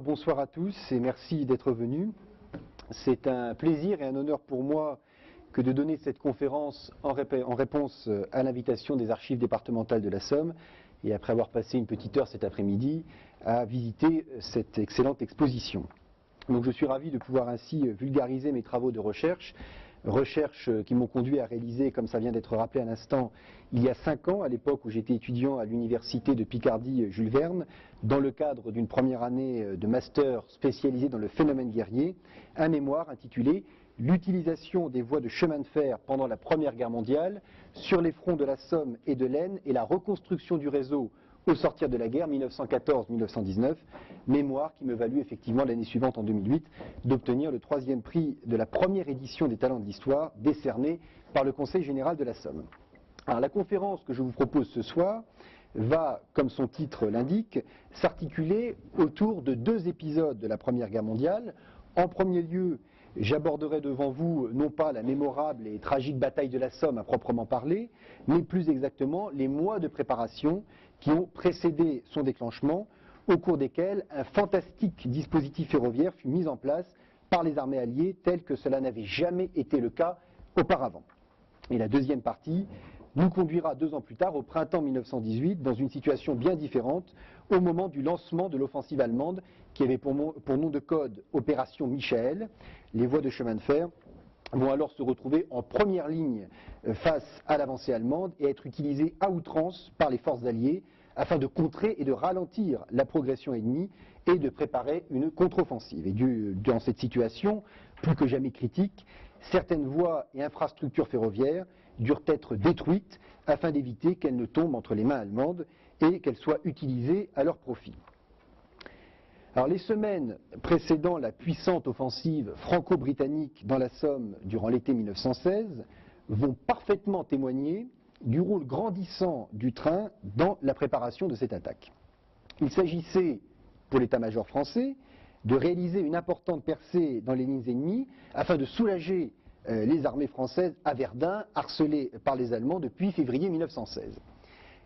Bonsoir à tous et merci d'être venus. C'est un plaisir et un honneur pour moi que de donner cette conférence en réponse à l'invitation des archives départementales de la Somme et après avoir passé une petite heure cet après-midi à visiter cette excellente exposition. Donc je suis ravi de pouvoir ainsi vulgariser mes travaux de recherche qui m'ont conduit à réaliser, comme ça vient d'être rappelé à l'instant, il y a 5 ans, à l'époque où j'étais étudiant à l'université de Picardie Jules Verne, dans le cadre d'une première année de master spécialisé dans le phénomène guerrier, un mémoire intitulé « L'utilisation des voies de chemin de fer pendant la Première Guerre mondiale sur les fronts de la Somme et de l'Aisne et la reconstruction du réseau au sortir de la guerre 1914-1919, mémoire qui me valut effectivement l'année suivante, en 2008, d'obtenir le 3e prix de la première édition des Talents de l'Histoire, décerné par le Conseil général de la Somme. Alors la conférence que je vous propose ce soir va, comme son titre l'indique, s'articuler autour de 2 épisodes de la Première Guerre mondiale. En premier lieu, j'aborderai devant vous non pas la mémorable et tragique bataille de la Somme à proprement parler, mais plus exactement les mois de préparation qui ont précédé son déclenchement, au cours desquels un fantastique dispositif ferroviaire fut mis en place par les armées alliées tel que cela n'avait jamais été le cas auparavant. Et la deuxième partie nous conduira 2 ans plus tard, au printemps 1918, dans une situation bien différente, au moment du lancement de l'offensive allemande, qui avait pour nom de code Opération Michael. Les voies de chemin de fer vont alors se retrouver en première ligne face à l'avancée allemande et être utilisées à outrance par les forces alliées afin de contrer et de ralentir la progression ennemie et de préparer une contre-offensive. Et dans cette situation, plus que jamais critique, certaines voies et infrastructures ferroviaires durent être détruites afin d'éviter qu'elles ne tombent entre les mains allemandes et qu'elles soient utilisées à leur profit. Alors les semaines précédant la puissante offensive franco-britannique dans la Somme durant l'été 1916 vont parfaitement témoigner du rôle grandissant du train dans la préparation de cette attaque. Il s'agissait, pour l'état-major français, de réaliser une importante percée dans les lignes ennemies afin de soulager les armées françaises à Verdun, harcelées par les Allemands depuis février 1916.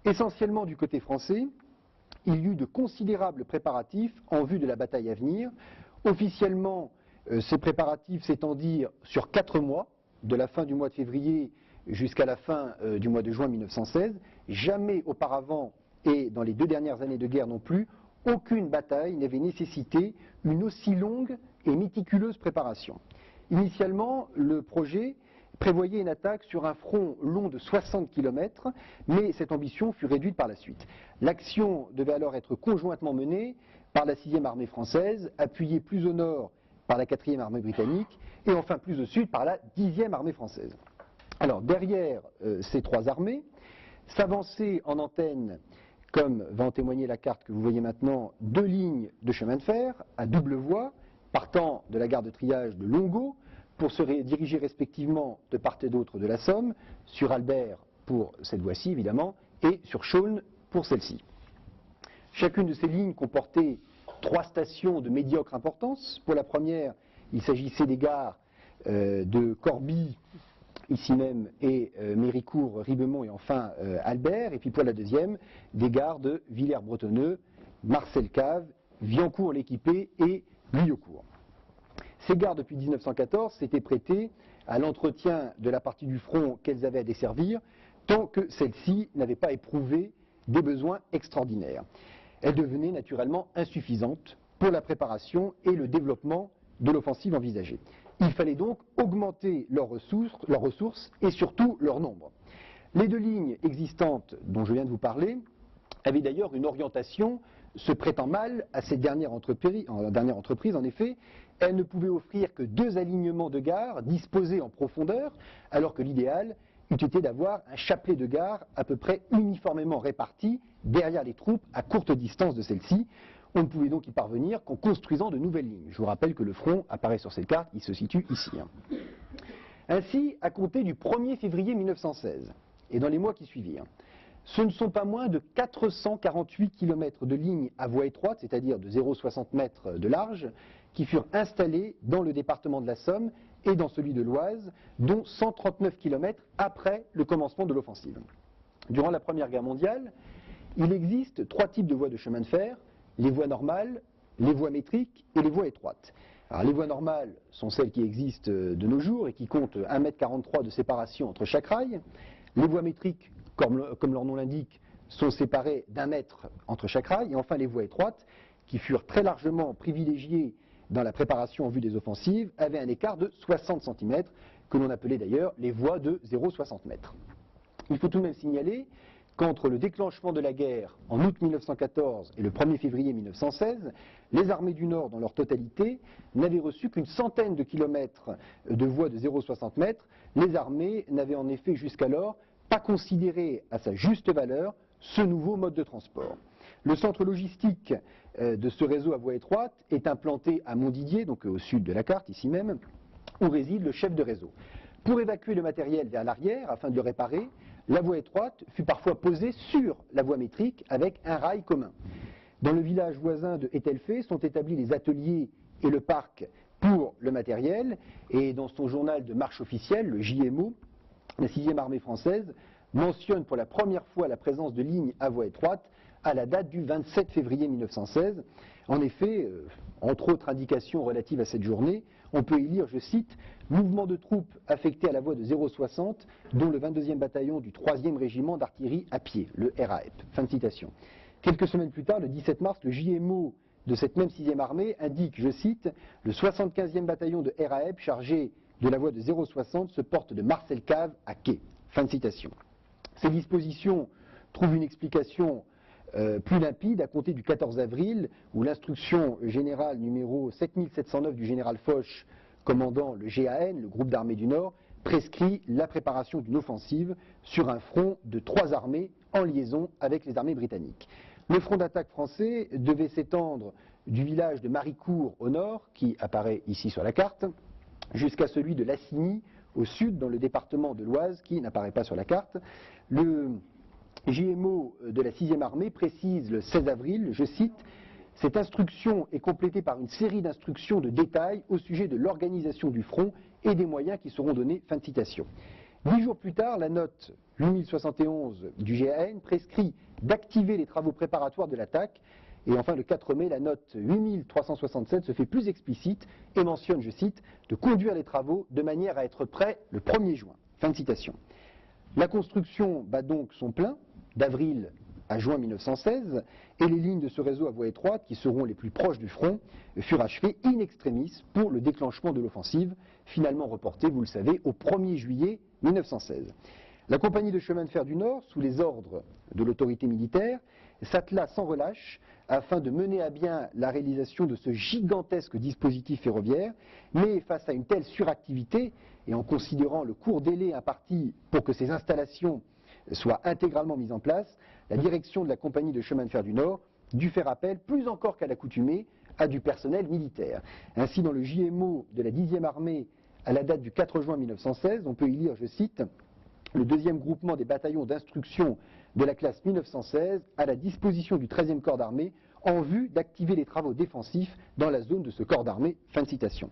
Essentiellement du côté français, il y eut de considérables préparatifs en vue de la bataille à venir. Officiellement, ces préparatifs s'étendirent sur 4 mois, de la fin du mois de février jusqu'à la fin du mois de juin 1916. Jamais auparavant, et dans les 2 dernières années de guerre non plus, aucune bataille n'avait nécessité une aussi longue et méticuleuse préparation. Initialement, le projet prévoyait une attaque sur un front long de 60 km, mais cette ambition fut réduite par la suite. L'action devait alors être conjointement menée par la 6e armée française, appuyée plus au nord par la 4e armée britannique, et enfin plus au sud par la 10e armée française. Alors derrière ces 3 armées, s'avançaient en antenne, comme va en témoigner la carte que vous voyez maintenant, 2 lignes de chemin de fer à double voie, partant de la gare de triage de Longo, pour se diriger respectivement de part et d'autre de la Somme, sur Albert pour cette voie-ci évidemment, et sur Chaulnes pour celle-ci. Chacune de ces lignes comportait 3 stations de médiocre importance. Pour la première, il s'agissait des gares de Corbie, ici même, et Méricourt, Ribemont et enfin Albert. Et puis pour la deuxième, des gares de Villers-Bretonneux, Marcel-Cave, Viancourt-l'Équipé et Guyocourt. Ces gares, depuis 1914, s'étaient prêtées à l'entretien de la partie du front qu'elles avaient à desservir, tant que celle-ci n'avait pas éprouvé des besoins extraordinaires. Elles devenaient naturellement insuffisantes pour la préparation et le développement de l'offensive envisagée. Il fallait donc augmenter leurs ressources et surtout leur nombre. Les 2 lignes existantes dont je viens de vous parler avaient d'ailleurs une orientation se prêtant mal à cette dernière entreprise. En effet, elle ne pouvait offrir que 2 alignements de gares disposés en profondeur, alors que l'idéal eût été d'avoir un chapelet de gares à peu près uniformément répartis derrière les troupes à courte distance de celles-ci. On ne pouvait donc y parvenir qu'en construisant de nouvelles lignes. Je vous rappelle que le front apparaît sur cette carte, il se situe ici. Ainsi, à compter du 1er février 1916, et dans les mois qui suivirent, ce ne sont pas moins de 448 km de lignes à voie étroite, c'est-à-dire de 0,60 m de large, qui furent installées dans le département de la Somme et dans celui de l'Oise, dont 139 km après le commencement de l'offensive. Durant la Première Guerre mondiale, il existe 3 types de voies de chemin de fer, les voies normales, les voies métriques et les voies étroites. Alors, les voies normales sont celles qui existent de nos jours et qui comptent 1,43 m de séparation entre chaque rail. Les voies métriques, comme leur nom l'indique, sont séparées d'1 mètre entre chaque rail. Et enfin, les voies étroites, qui furent très largement privilégiées dans la préparation en vue des offensives, avaient un écart de 60 cm, que l'on appelait d'ailleurs les voies de 0,60 m. Il faut tout de même signaler qu'entre le déclenchement de la guerre en août 1914 et le 1er février 1916, les armées du Nord, dans leur totalité, n'avaient reçu qu'une centaine de kilomètres de voies de 0,60 m. Les armées n'avaient en effet jusqu'alors pas considéré à sa juste valeur ce nouveau mode de transport. Le centre logistique de ce réseau à voie étroite est implanté à Montdidier, donc au sud de la carte, ici même, où réside le chef de réseau. Pour évacuer le matériel vers l'arrière, afin de le réparer, la voie étroite fut parfois posée sur la voie métrique avec un rail commun. Dans le village voisin de Etelfé sont établis les ateliers et le parc pour le matériel, et dans son journal de marche officielle, le JMO, la 6e armée française mentionne pour la première fois la présence de lignes à voie étroite à la date du 27 février 1916. En effet, entre autres indications relatives à cette journée, on peut y lire, je cite, « Mouvement de troupes affectés à la voie de 0,60, dont le 22e bataillon du 3e régiment d'artillerie à pied, le RAF ». Fin de citation. Quelques semaines plus tard, le 17 mars, le JMO de cette même 6e armée indique, je cite, « Le 75e bataillon de RAF chargé de la voie de 0,60 se porte de Marcel Cave à Quai ». Fin de citation. Ces dispositions trouvent une explication plus limpide à compter du 14 avril, où l'instruction générale numéro 7709 du général Foch, commandant le GAN, le groupe d'armées du Nord, prescrit la préparation d'une offensive sur un front de 3 armées en liaison avec les armées britanniques. Le front d'attaque français devait s'étendre du village de Maricourt au nord, qui apparaît ici sur la carte, jusqu'à celui de Lassigny au sud, dans le département de l'Oise, qui n'apparaît pas sur la carte. Le JMO de la 6e armée précise le 16 avril, je cite, « Cette instruction est complétée par une série d'instructions de détail au sujet de l'organisation du front et des moyens qui seront donnés. » Fin de citation. 10 jours plus tard, la note 8071 du GAN prescrit d'activer les travaux préparatoires de l'attaque. Et enfin, le 4 mai, la note 8367 se fait plus explicite et mentionne, je cite, « de conduire les travaux de manière à être prêt le 1er juin. » Fin de citation. La construction bat donc son plein, d'avril à juin 1916, et les lignes de ce réseau à voie étroite, qui seront les plus proches du front, furent achevées in extremis pour le déclenchement de l'offensive, finalement reportée, vous le savez, au 1er juillet 1916. La compagnie de chemin de fer du Nord, sous les ordres de l'autorité militaire, s'attela sans relâche afin de mener à bien la réalisation de ce gigantesque dispositif ferroviaire, mais face à une telle suractivité, et en considérant le court délai imparti pour que ces installations soient intégralement mises en place, la direction de la compagnie de chemin de fer du Nord dut faire appel, plus encore qu'à l'accoutumée, à du personnel militaire. Ainsi, dans le JMO de la 10e armée, à la date du 4 juin 1916, on peut y lire, je cite, « Le 2e groupement des bataillons d'instruction de la classe 1916 à la disposition du 13e corps d'armée en vue d'activer les travaux défensifs dans la zone de ce corps d'armée. » Fin de citation.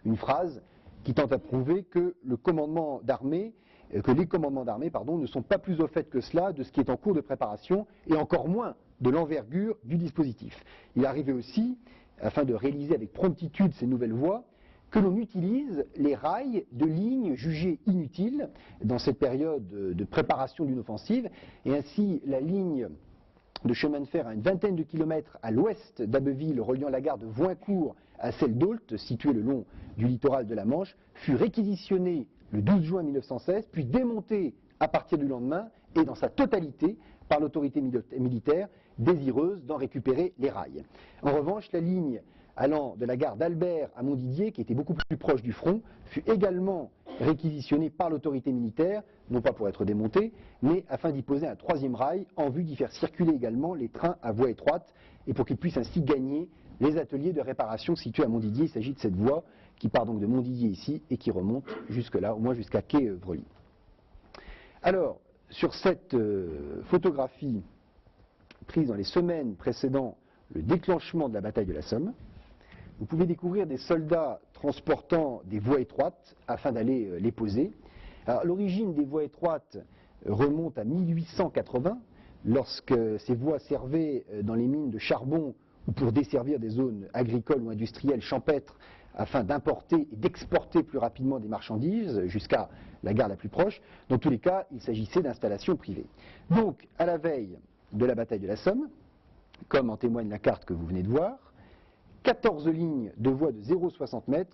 Une phrase qui tente à prouver que les commandements d'armée ne sont pas plus au fait que cela de ce qui est en cours de préparation et encore moins de l'envergure du dispositif. Il arrivait aussi, afin de réaliser avec promptitude ces nouvelles voies, que l'on utilise les rails de lignes jugées inutiles dans cette période de préparation d'une offensive, et ainsi la ligne de chemin de fer à une vingtaine de kilomètres à l'ouest d'Abbeville, reliant la gare de Voincourt à celle d'Ault, située le long du littoral de la Manche, fut réquisitionnée le 12 juin 1916, puis démontée à partir du lendemain, et dans sa totalité, par l'autorité militaire, désireuse d'en récupérer les rails. En revanche, la ligne allant de la gare d'Albert à Montdidier, qui était beaucoup plus proche du front, fut également réquisitionnée par l'autorité militaire, non pas pour être démontée, mais afin d'y poser un 3e rail, en vue d'y faire circuler également les trains à voie étroite, et pour qu'ils puissent ainsi gagner les ateliers de réparation situés à Montdidier. Il s'agit de cette voie qui part donc de Montdidier ici, et qui remonte jusque-là, au moins jusqu'à Quai-Vrely. Alors, sur cette photographie prise dans les semaines précédant le déclenchement de la bataille de la Somme, vous pouvez découvrir des soldats transportant des voies étroites afin d'aller les poser. Alors, l'origine des voies étroites remonte à 1880, lorsque ces voies servaient dans les mines de charbon ou pour desservir des zones agricoles ou industrielles champêtres afin d'importer et d'exporter plus rapidement des marchandises jusqu'à la gare la plus proche. Dans tous les cas, il s'agissait d'installations privées. Donc, à la veille de la bataille de la Somme, comme en témoigne la carte que vous venez de voir, 14 lignes de voies de 0,60 m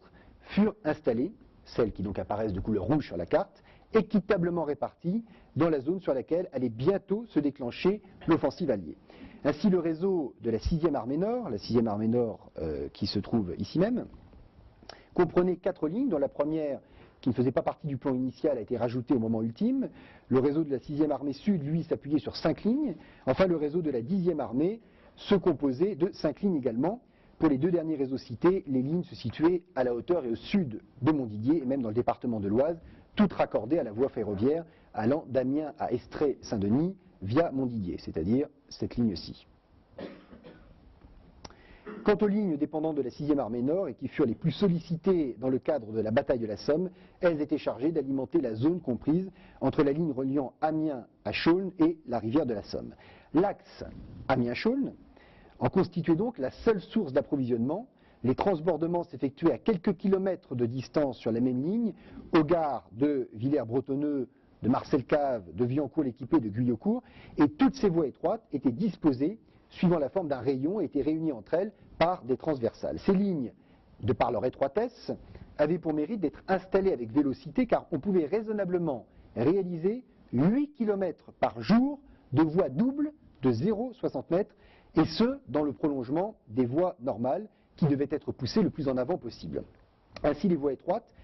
furent installées, celles qui donc apparaissent de couleur rouge sur la carte, équitablement réparties dans la zone sur laquelle allait bientôt se déclencher l'offensive alliée. Ainsi, le réseau de la 6e armée nord, la 6e armée nord qui se trouve ici même, comprenait 4 lignes, dont la première, qui ne faisait pas partie du plan initial, a été rajoutée au moment ultime. Le réseau de la 6e armée sud, lui, s'appuyait sur 5 lignes. Enfin, le réseau de la 10e armée se composait de 5 lignes également. Pour les 2 derniers réseaux cités, les lignes se situaient à la hauteur et au sud de Montdidier, et même dans le département de l'Oise, toutes raccordées à la voie ferroviaire allant d'Amiens à Estrée-Saint-Denis via Montdidier, c'est-à-dire cette ligne-ci. Quant aux lignes dépendant de la 6e armée nord et qui furent les plus sollicitées dans le cadre de la bataille de la Somme, elles étaient chargées d'alimenter la zone comprise entre la ligne reliant Amiens à Chaulnes et la rivière de la Somme. L'axe Amiens-Chaulnes en constituait donc la seule source d'approvisionnement. Les transbordements s'effectuaient à quelques kilomètres de distance sur la même ligne, aux gares de Villers-Bretonneux, de Marcel-Cave, de Viancourt-l'Équipé, de Guyocourt, et toutes ces voies étroites étaient disposées suivant la forme d'un rayon et étaient réunies entre elles par des transversales. Ces lignes, de par leur étroitesse, avaient pour mérite d'être installées avec vélocité car on pouvait raisonnablement réaliser 8 km par jour de voies doubles de 0,60 m, et ce, dans le prolongement des voies normales qui devaient être poussées le plus en avant possible. Ainsi, les voies étroites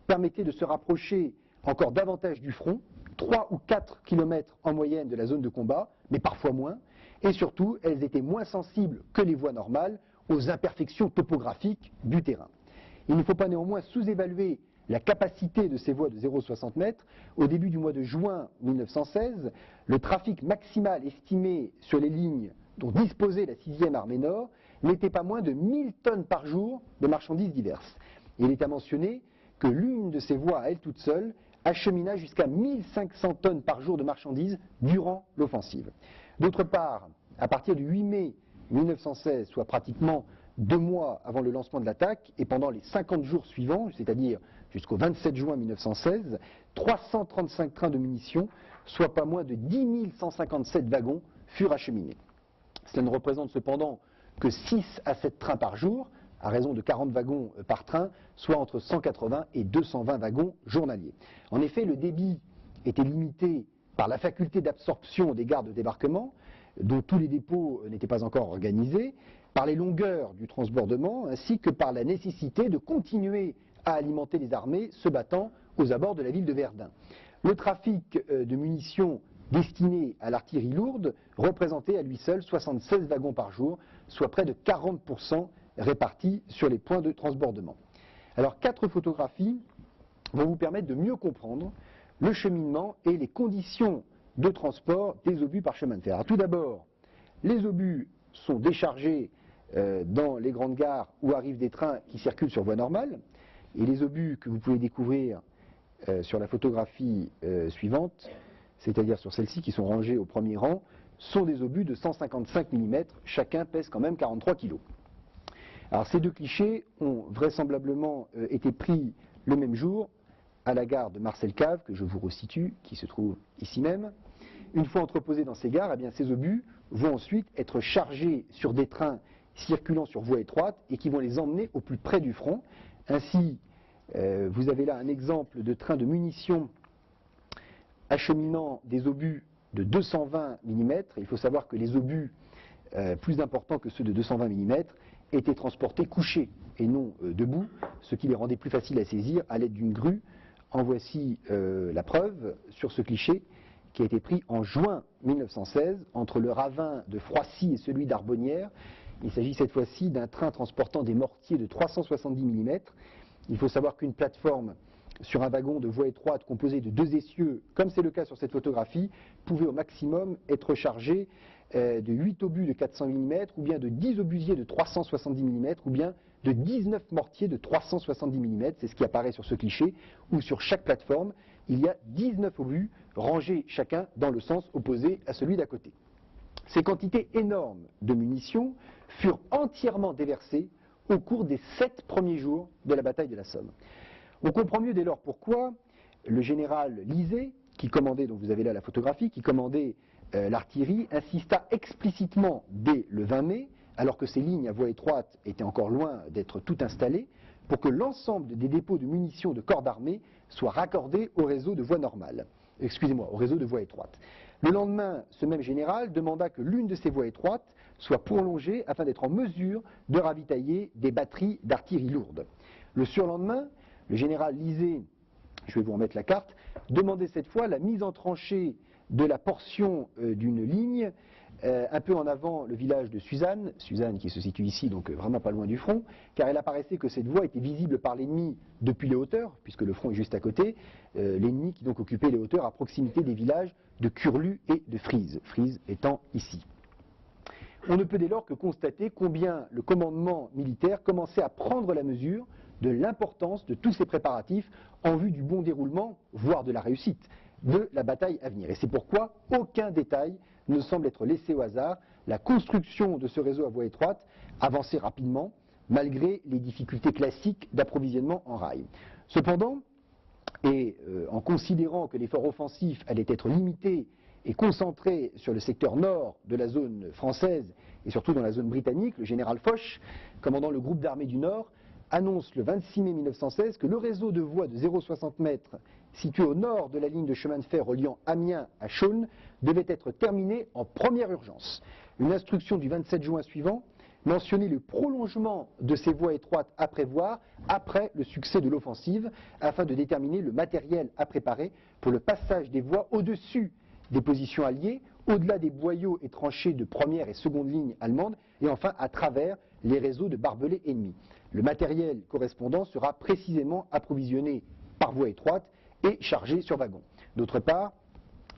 permettaient de se rapprocher encore davantage du front, 3 ou 4 km en moyenne de la zone de combat, mais parfois moins, et surtout, elles étaient moins sensibles que les voies normales aux imperfections topographiques du terrain. Il ne faut pas néanmoins sous-évaluer la capacité de ces voies de 0,60 m. Au début du mois de juin 1916, le trafic maximal estimé sur les lignes dont disposait la 6e armée nord n'était pas moins de 1000 tonnes par jour de marchandises diverses. Il est à mentionner que l'une de ces voies à elle toute seule achemina jusqu'à 1500 tonnes par jour de marchandises durant l'offensive. D'autre part, à partir du 8 mai 1916, soit pratiquement 2 mois avant le lancement de l'attaque, et pendant les 50 jours suivants, c'est-à-dire jusqu'au 27 juin 1916, 335 trains de munitions, soit pas moins de 10 157 wagons, furent acheminés. Cela ne représente cependant que 6 à 7 trains par jour, à raison de 40 wagons par train, soit entre 180 et 220 wagons journaliers. En effet, le débit était limité par la faculté d'absorption des gares de débarquement, dont tous les dépôts n'étaient pas encore organisés, par les longueurs du transbordement, ainsi que par la nécessité de continuer à alimenter les armées se battant aux abords de la ville de Verdun. Le trafic de munitions destinées à l'artillerie lourde représentait à lui seul 76 wagons par jour, soit près de 40% répartis sur les points de transbordement. Alors, 4 photographies vont vous permettre de mieux comprendre le cheminement et les conditions de transport des obus par chemin de fer. Alors, tout d'abord, les obus sont déchargés dans les grandes gares où arrivent des trains qui circulent sur voie normale, et les obus que vous pouvez découvrir sur la photographie suivante, c'est-à-dire sur celles-ci qui sont rangées au premier rang, sont des obus de 155 mm, chacun pèse quand même 43 kg. Alors, ces 2 clichés ont vraisemblablement été pris le même jour à la gare de Marcel-Cave, que je vous resitue, qui se trouve ici même. Une fois entreposés dans ces gares, eh bien, ces obus vont ensuite être chargés sur des trains circulant sur voie étroite et qui vont les emmener au plus près du front. Ainsi, vous avez là un exemple de train de munitions acheminant des obus de 220 mm. Il faut savoir que les obus plus importants que ceux de 220 mm étaient transportés couchés et non debout, ce qui les rendait plus faciles à saisir à l'aide d'une grue. En voici la preuve sur ce cliché qui a été pris en juin 1916 entre le ravin de Froissy et celui d'Arbonnières. Il s'agit cette fois-ci d'un train transportant des mortiers de 370 mm. Il faut savoir qu'une plateforme sur un wagon de voie étroite composé de 2 essieux, comme c'est le cas sur cette photographie, pouvait au maximum être chargée de 8 obus de 400 mm, ou bien de 10 obusiers de 370 mm, ou bien de 19 mortiers de 370 mm, c'est ce qui apparaît sur ce cliché, où sur chaque plateforme, il y a 19 obus rangés chacun dans le sens opposé à celui d'à côté. ces quantités énormes de munitions furent entièrement déversées au cours des 7 premiers jours de la bataille de la Somme. On comprend mieux dès lors pourquoi le général Lisée, qui commandait, donc vous avez là la photographie, qui commandait l'artillerie, insista explicitement dès le 20 mai, alors que ces lignes à voie étroite étaient encore loin d'être toutes installées, pour que l'ensemble des dépôts de munitions de corps d'armée soient raccordés au réseau de voie normale. Excusez-moi, au réseau de voie étroite. Le lendemain, ce même général demanda que l'une de ces voies étroites soit prolongée afin d'être en mesure de ravitailler des batteries d'artillerie lourde. Le surlendemain, le général Lisée, je vais vous remettre la carte, demandait cette fois la mise en tranchée de la portion d'une ligne un peu en avant le village de Suzanne qui se situe ici, donc vraiment pas loin du front, car il apparaissait que cette voie était visible par l'ennemi depuis les hauteurs, puisque le front est juste à côté, l'ennemi qui donc occupait les hauteurs à proximité des villages de Curlu et de Frise, Frise étant ici. On ne peut dès lors que constater combien le commandement militaire commençait à prendre la mesure de l'importance de tous ces préparatifs en vue du bon déroulement, voire de la réussite, de la bataille à venir. Et c'est pourquoi aucun détail ne semble être laissé au hasard. La construction de ce réseau à voie étroite avançait rapidement, malgré les difficultés classiques d'approvisionnement en rail. Cependant, et en considérant que l'effort offensif allait être limité et concentré sur le secteur nord de la zone française et surtout dans la zone britannique, le général Foch, commandant le groupe d'armées du Nord, annonce le 26 mai 1916 que le réseau de voies de 0,60 m situé au nord de la ligne de chemin de fer reliant Amiens à Chaulnes devait être terminé en première urgence. Une instruction du 27 juin suivant mentionnait le prolongement de ces voies étroites à prévoir après le succès de l'offensive afin de déterminer le matériel à préparer pour le passage des voies au-dessus des positions alliées, au-delà des boyaux et tranchées de première et seconde ligne allemandes et enfin à travers les réseaux de barbelés ennemis. Le matériel correspondant sera précisément approvisionné par voie étroite et chargé sur wagon. D'autre part,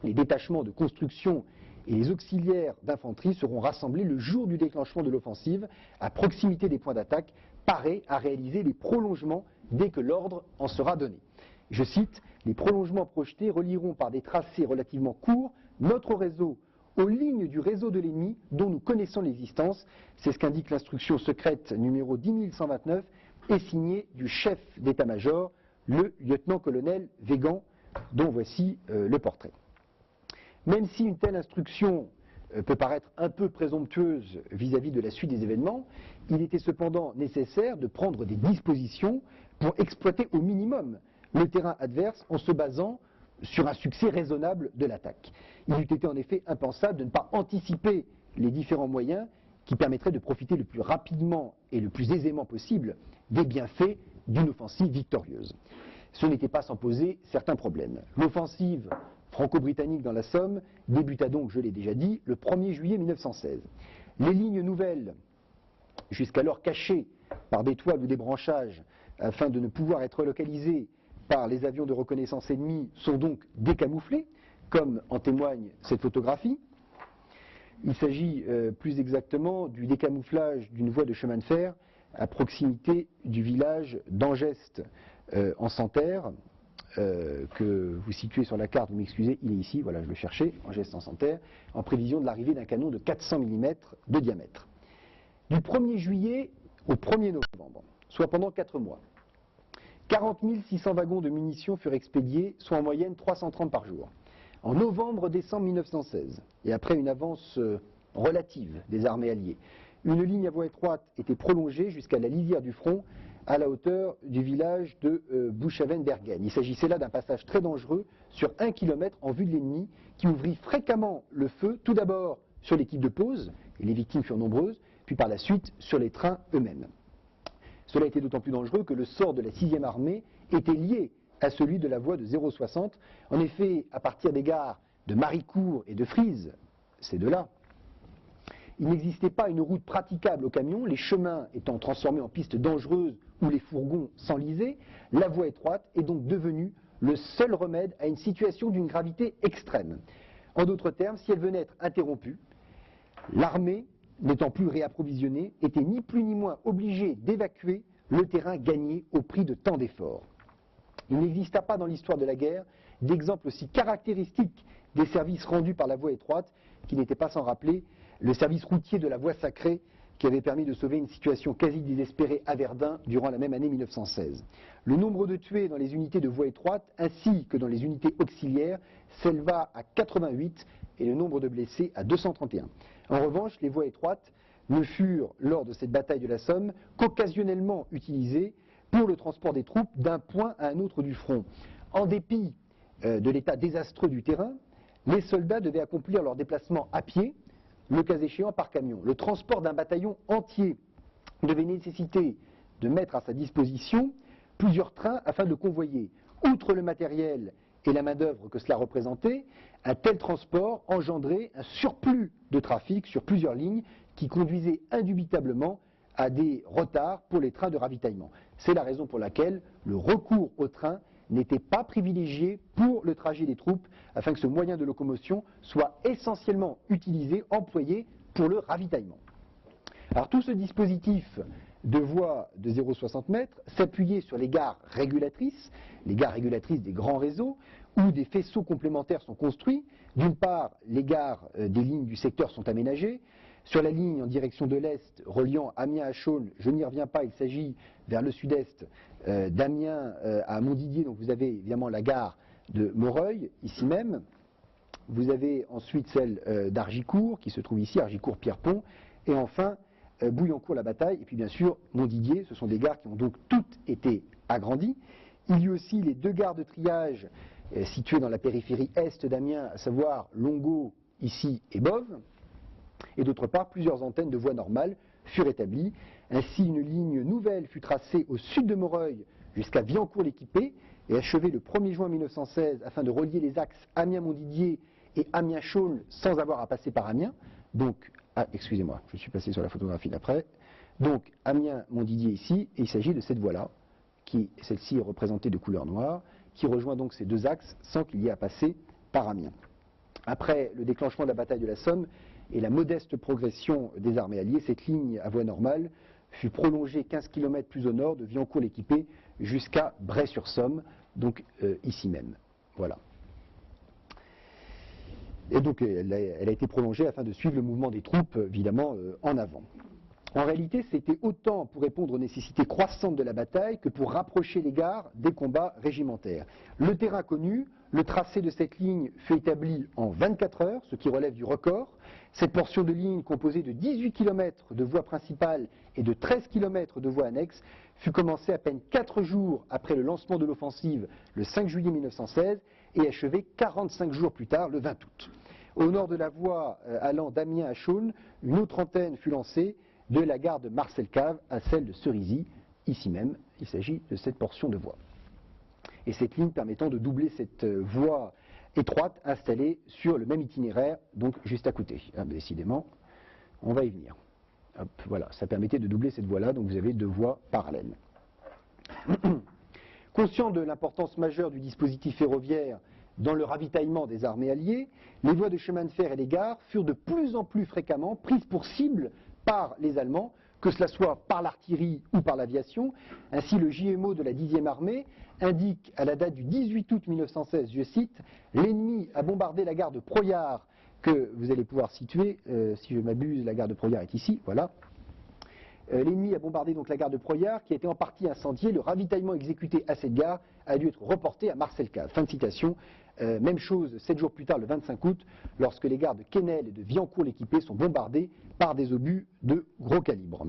les détachements de construction et les auxiliaires d'infanterie seront rassemblés le jour du déclenchement de l'offensive à proximité des points d'attaque, parés à réaliser les prolongements dès que l'ordre en sera donné. Je cite, « Les prolongements projetés relieront par des tracés relativement courts notre réseau aux lignes du réseau de l'ennemi dont nous connaissons l'existence ». C'est ce qu'indique l'instruction secrète numéro 10129 et signée du chef d'état-major, le lieutenant-colonel Végan, dont voici le portrait. Même si une telle instruction peut paraître un peu présomptueuse vis-à-vis de la suite des événements, il était cependant nécessaire de prendre des dispositions pour exploiter au minimum le terrain adverse en se basant sur un succès raisonnable de l'attaque. Il eût été en effet impensable de ne pas anticiper les différents moyens qui permettraient de profiter le plus rapidement et le plus aisément possible des bienfaits d'une offensive victorieuse. Ce n'était pas sans poser certains problèmes. L'offensive franco-britannique dans la Somme débuta donc, je l'ai déjà dit, le 1er juillet 1916. Les lignes nouvelles, jusqu'alors cachées par des toiles ou des branchages afin de ne pouvoir être localisées par les avions de reconnaissance ennemis, sont donc décamouflées, comme en témoigne cette photographie. Il s'agit plus exactement du décamouflage d'une voie de chemin de fer à proximité du village d'Angeste en Santerre, que vous situez sur la carte, vous m'excusez, il est ici, voilà, je le cherchais, Angeste en Santerre, en prévision de l'arrivée d'un canon de 400 mm de diamètre. Du 1er juillet au 1er novembre, soit pendant 4 mois, 40 600 wagons de munitions furent expédiés, soit en moyenne 330 par jour. En novembre-décembre 1916, et après une avance relative des armées alliées, une ligne à voie étroite était prolongée jusqu'à la lisière du front, à la hauteur du village de Buchaven-Bergen. Il s'agissait là d'un passage très dangereux sur 1 km en vue de l'ennemi, qui ouvrit fréquemment le feu, tout d'abord sur l'équipe de pause, et les victimes furent nombreuses, puis par la suite sur les trains eux-mêmes. Cela était d'autant plus dangereux que le sort de la 6e armée était lié à celui de la voie de 0,60. En effet, à partir des gares de Maricourt et de Frise, ces deux-là, il n'existait pas une route praticable aux camions, les chemins étant transformés en pistes dangereuses où les fourgons s'enlisaient. La voie étroite est donc devenue le seul remède à une situation d'une gravité extrême. En d'autres termes, si elle venait être interrompue, l'armée, n'étant plus réapprovisionnée, était ni plus ni moins obligée d'évacuer le terrain gagné au prix de tant d'efforts. Il n'exista pas dans l'histoire de la guerre d'exemple aussi caractéristique des services rendus par la voie étroite qui n'était pas sans rappeler le service routier de la Voie sacrée qui avait permis de sauver une situation quasi désespérée à Verdun durant la même année 1916. Le nombre de tués dans les unités de voie étroite ainsi que dans les unités auxiliaires s'éleva à 88 et le nombre de blessés à 231. En revanche, les voies étroites ne furent, lors de cette bataille de la Somme, qu'occasionnellement utilisées pour le transport des troupes d'un point à un autre du front. En dépit de l'état désastreux du terrain, les soldats devaient accomplir leur déplacement à pied, le cas échéant par camion. Le transport d'un bataillon entier devait nécessiter de mettre à sa disposition plusieurs trains afin de convoyer. Outre le matériel et la main-d'œuvre que cela représentait, un tel transport engendrait un surplus de trafic sur plusieurs lignes qui conduisait indubitablement à des retards pour les trains de ravitaillement. C'est la raison pour laquelle le recours au train n'était pas privilégié pour le trajet des troupes, afin que ce moyen de locomotion soit essentiellement utilisé, employé pour le ravitaillement. Alors tout ce dispositif de voies de 0,60 m s'appuyait sur les gares régulatrices des grands réseaux, où des faisceaux complémentaires sont construits. D'une part, les gares des lignes du secteur sont aménagées. Sur la ligne en direction de l'Est, reliant Amiens à Chaulnes, je n'y reviens pas, il s'agit vers le sud-est d'Amiens à Montdidier, donc vous avez évidemment la gare de Moreuil, ici même. Vous avez ensuite celle d'Argicourt, qui se trouve ici, Argicourt-Pierrepont, et enfin Bouillancourt-la-Bataille, et puis bien sûr Montdidier. Ce sont des gares qui ont donc toutes été agrandies. Il y a aussi les deux gares de triage situées dans la périphérie est d'Amiens, à savoir Longo, ici, et Boves. Et d'autre part, plusieurs antennes de voies normales furent établies. Ainsi, une ligne nouvelle fut tracée au sud de Moreuil jusqu'à Viancourt-l'Équipé et achevée le 1er juin 1916 afin de relier les axes Amiens-Montdidier et Amiens-Chaulnes sans avoir à passer par Amiens. Donc, excusez-moi, je suis passé sur la photographie d'après. Donc, Amiens-Montdidier ici, et il s'agit de cette voie-là, qui, celle-ci est représentée de couleur noire, qui rejoint donc ces deux axes sans qu'il y ait à passer par Amiens. Après le déclenchement de la bataille de la Somme et la modeste progression des armées alliées, cette ligne à voie normale fut prolongée 15 km plus au nord de Viancourt-l'Équipé jusqu'à Bray-sur-Somme, donc ici même. Voilà. Et donc elle a été prolongée afin de suivre le mouvement des troupes, évidemment, en avant. En réalité, c'était autant pour répondre aux nécessités croissantes de la bataille que pour rapprocher les gares des combats régimentaires. Le terrain connu, le tracé de cette ligne fut établi en 24 heures, ce qui relève du record. Cette portion de ligne, composée de 18 km de voies principales et de 13 km de voies annexes, fut commencée à peine 4 jours après le lancement de l'offensive, le 5 juillet 1916, et achevée 45 jours plus tard, le 20 août. Au nord de la voie allant d'Amiens à Chaulnes, une autre antenne fut lancée, de la gare de Marcel-Cave à celle de Cerisy, ici même. Il s'agit de cette portion de voie. Et cette ligne permettant de doubler cette voie étroite installée sur le même itinéraire, donc juste à côté. Décidément, on va y venir. Hop, voilà, ça permettait de doubler cette voie-là, donc vous avez deux voies parallèles. Conscient de l'importance majeure du dispositif ferroviaire dans le ravitaillement des armées alliées, les voies de chemin de fer et les gares furent de plus en plus fréquemment prises pour cible par les Allemands, que cela soit par l'artillerie ou par l'aviation. Ainsi, le JMO de la 10e armée indique à la date du 18 août 1916, je cite, « L'ennemi a bombardé la gare de Proyard », que vous allez pouvoir situer, si je m'abuse, la gare de Proyard est ici, voilà. L'ennemi a bombardé donc la gare de Proyard, qui a été en partie incendiée. Le ravitaillement exécuté à cette gare a dû être reporté à Marcel-Cave. Fin de citation. Même chose 7 jours plus tard, le 25 août, lorsque les gares de Quesnel et de Viancourt-l'Équipé sont bombardées par des obus de gros calibre.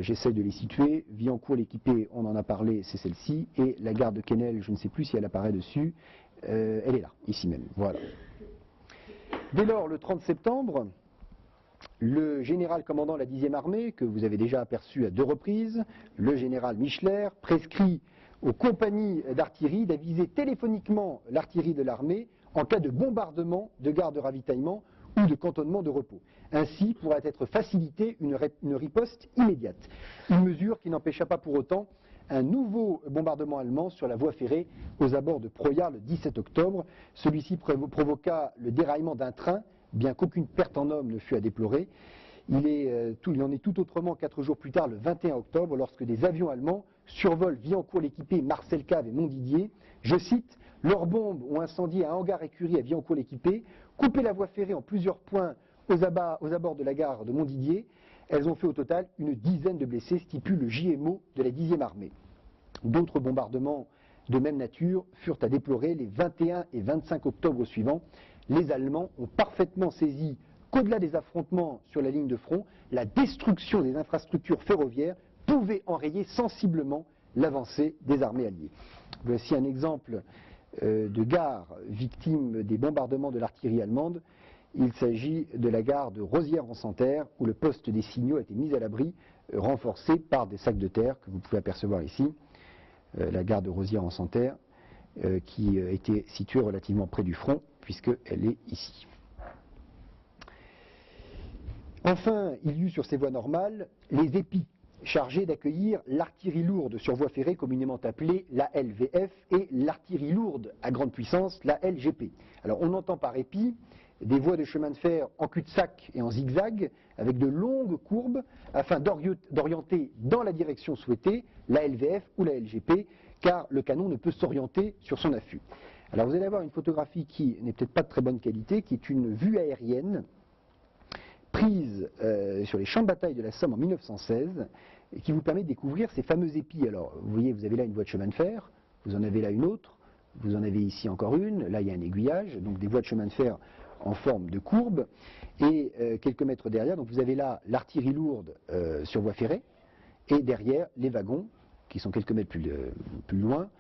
J'essaie de les situer. Viancourt-l'Équipé, on en a parlé, c'est celle-ci. Et la gare de Quesnel, je ne sais plus si elle apparaît dessus. Elle est là, ici même. Voilà. Dès lors, le 30 septembre, le général commandant la 10e armée, que vous avez déjà aperçu à 2 reprises, le général Michler, prescrit aux compagnies d'artillerie d'aviser téléphoniquement l'artillerie de l'armée en cas de bombardement de gares de ravitaillement ou de cantonnement de repos. Ainsi pourrait être facilitée une riposte immédiate. Une mesure qui n'empêcha pas pour autant un nouveau bombardement allemand sur la voie ferrée aux abords de Proyard le 17 octobre. Celui-ci provoqua le déraillement d'un train, bien qu'aucune perte en hommes ne fût à déplorer. Il en est tout autrement 4 jours plus tard, le 21 octobre, lorsque des avions allemands survolent Viancourt-l'Équipé, Marcel-Cave et Montdidier. Je cite, « Leurs bombes ont incendié un hangar écurie à Viancourt-l'Équipé, coupé la voie ferrée en plusieurs points aux abords de la gare de Montdidier, elles ont fait au total une dizaine de blessés, stipule le JMO de la 10e armée. D'autres bombardements de même nature furent à déplorer les 21 et 25 octobre suivants. Les Allemands ont parfaitement saisi qu'au-delà des affrontements sur la ligne de front, la destruction des infrastructures ferroviaires pouvait enrayer sensiblement l'avancée des armées alliées. Voici un exemple de gare victime des bombardements de l'artillerie allemande. Il s'agit de la gare de Rosières-en-Santerre, où le poste des signaux a été mis à l'abri, renforcé par des sacs de terre que vous pouvez apercevoir ici. La gare de Rosières-en-Santerre, qui était située relativement près du front, puisqu'elle est ici. Enfin, il y eut sur ces voies normales les épis, chargés d'accueillir l'artillerie lourde sur voie ferrée, communément appelée la LVF, et l'artillerie lourde à grande puissance, la LGP. Alors on entend par épi des voies de chemin de fer en cul-de-sac et en zigzag, avec de longues courbes, afin d'orienter dans la direction souhaitée la LVF ou la LGP, car le canon ne peut s'orienter sur son affût. Alors vous allez avoir une photographie qui n'est peut-être pas de très bonne qualité, qui est une vue aérienne prise sur les champs de bataille de la Somme en 1916, et qui vous permet de découvrir ces fameux épis. Alors vous voyez, vous avez là une voie de chemin de fer, vous en avez là une autre, vous en avez ici encore une, là il y a un aiguillage, donc des voies de chemin de fer en forme de courbe, et quelques mètres derrière, donc vous avez là l'artillerie lourde sur voie ferrée, et derrière les wagons, qui sont quelques mètres plus loin,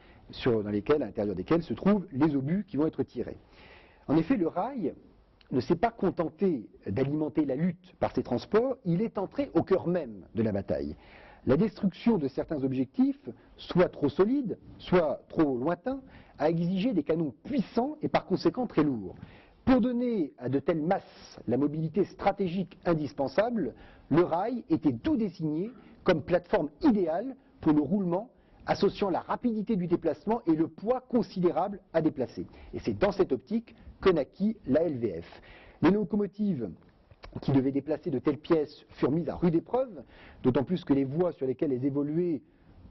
à l'intérieur desquels se trouvent les obus qui vont être tirés. En effet, le rail ne s'est pas contenté d'alimenter la lutte par ces transports, il est entré au cœur même de la bataille. La destruction de certains objectifs, soit trop solides, soit trop lointains, a exigé des canons puissants et par conséquent très lourds. Pour donner à de telles masses la mobilité stratégique indispensable, le rail était d'où désigné comme plateforme idéale pour le roulement, associant la rapidité du déplacement et le poids considérable à déplacer. Et c'est dans cette optique que naquit la LVF. Les locomotives qui devaient déplacer de telles pièces furent mises à rude épreuve, d'autant plus que les voies sur lesquelles elles évoluaient,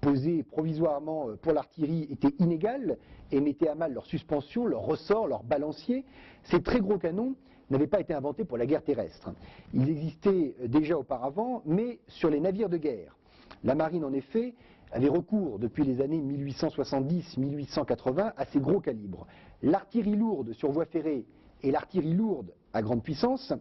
posées provisoirement pour l'artillerie, étaient inégales et mettaient à mal leur suspension, leur ressort, leur balancier. Ces très gros canons n'avaient pas été inventés pour la guerre terrestre. Ils existaient déjà auparavant, mais sur les navires de guerre. La marine, en effet, avait recours depuis les années 1870-1880 à ces gros calibres. L'artillerie lourde sur voie ferrée et l'artillerie lourde à grande puissance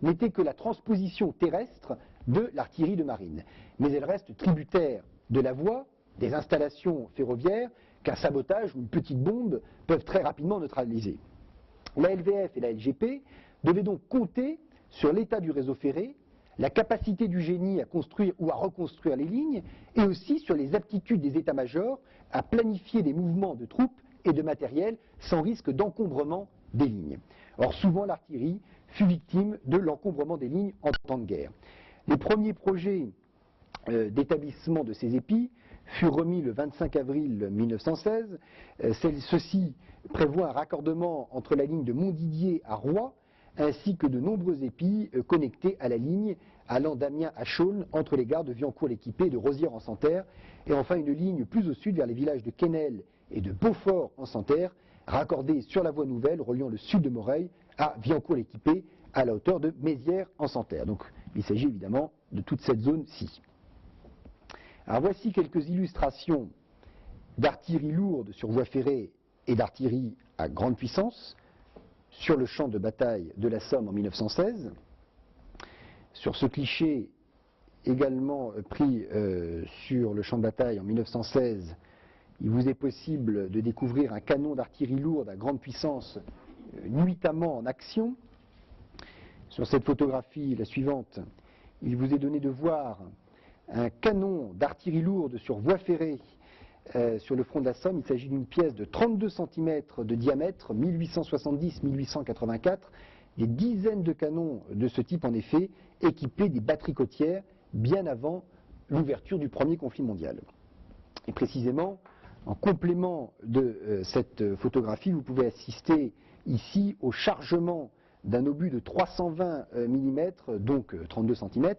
n'étaient que la transposition terrestre de l'artillerie de marine. Mais elle reste tributaire de la voie, des installations ferroviaires, qu'un sabotage ou une petite bombe peuvent très rapidement neutraliser. La LVF et la LGP devaient donc compter sur l'état du réseau ferré, la capacité du génie à construire ou à reconstruire les lignes, et aussi sur les aptitudes des états-majors à planifier des mouvements de troupes et de matériel sans risque d'encombrement des lignes. Or, souvent, l'artillerie fut victime de l'encombrement des lignes en temps de guerre. Les premiers projets d'établissement de ces épis furent remis le 25 avril 1916. Ceci prévoit un raccordement entre la ligne de Montdidier à Roye, ainsi que de nombreux épis connectés à la ligne allant d'Amiens à Chaulnes, entre les gares de Viancourt-l'Équipé et de Rosières-en-Santerre, et enfin une ligne plus au sud vers les villages de Quesnel et de Beaufort-en-Santerre, raccordée sur la voie nouvelle reliant le sud de Moreuil à Viancourt-l'Équipé, à la hauteur de Mézières-en-Santerre. Donc il s'agit évidemment de toute cette zone-ci. Alors voici quelques illustrations d'artillerie lourde sur voie ferrée et d'artillerie à grande puissance sur le champ de bataille de la Somme en 1916. Sur ce cliché également pris sur le champ de bataille en 1916, il vous est possible de découvrir un canon d'artillerie lourde à grande puissance nuitamment en action. Sur cette photographie, la suivante, il vous est donné de voir un canon d'artillerie lourde sur voie ferrée sur le front de la Somme. Il s'agit d'une pièce de 32 cm de diamètre, 1870-1884, des dizaines de canons de ce type en effet, équipés des batteries côtières bien avant l'ouverture du premier conflit mondial. Et précisément, en complément de cette photographie, vous pouvez assister ici au chargement d'un obus de 320 mm, donc 32 cm,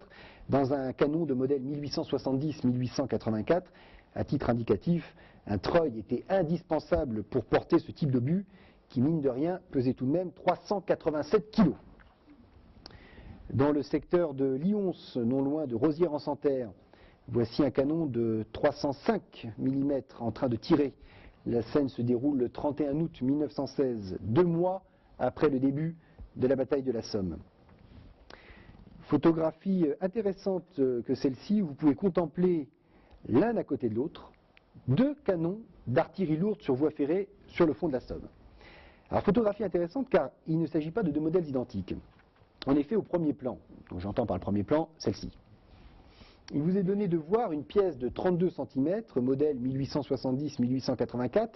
dans un canon de modèle 1870-1884. À titre indicatif, un treuil était indispensable pour porter ce type d'obus qui, mine de rien, pesait tout de même 387 kg. Dans le secteur de Lyons, non loin de Rosières-en-Santerre, voici un canon de 305 mm en train de tirer. La scène se déroule le 31 août 1916, 2 mois après le début de la bataille de la Somme. Photographie intéressante que celle-ci, vous pouvez contempler l'un à côté de l'autre 2 canons d'artillerie lourde sur voie ferrée sur le fond de la Somme. Alors photographie intéressante car il ne s'agit pas de 2 modèles identiques. En effet, au premier plan, donc j'entends par le premier plan celle-ci, il vous est donné de voir une pièce de 32 cm, modèle 1870-1884,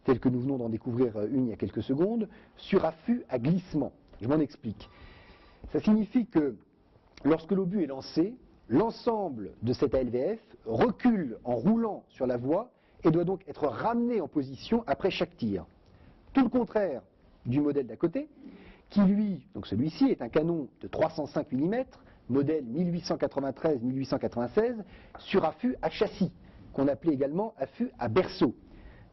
telle que nous venons d'en découvrir une il y a quelques secondes, sur affût à glissement. Je m'en explique. Ça signifie que lorsque l'obus est lancé, l'ensemble de cette ALVF recule en roulant sur la voie et doit donc être ramené en position après chaque tir. Tout le contraire du modèle d'à côté, qui lui, donc celui-ci, est un canon de 305 mm, modèle 1893-1896, sur affût à châssis, qu'on appelait également affût à berceau.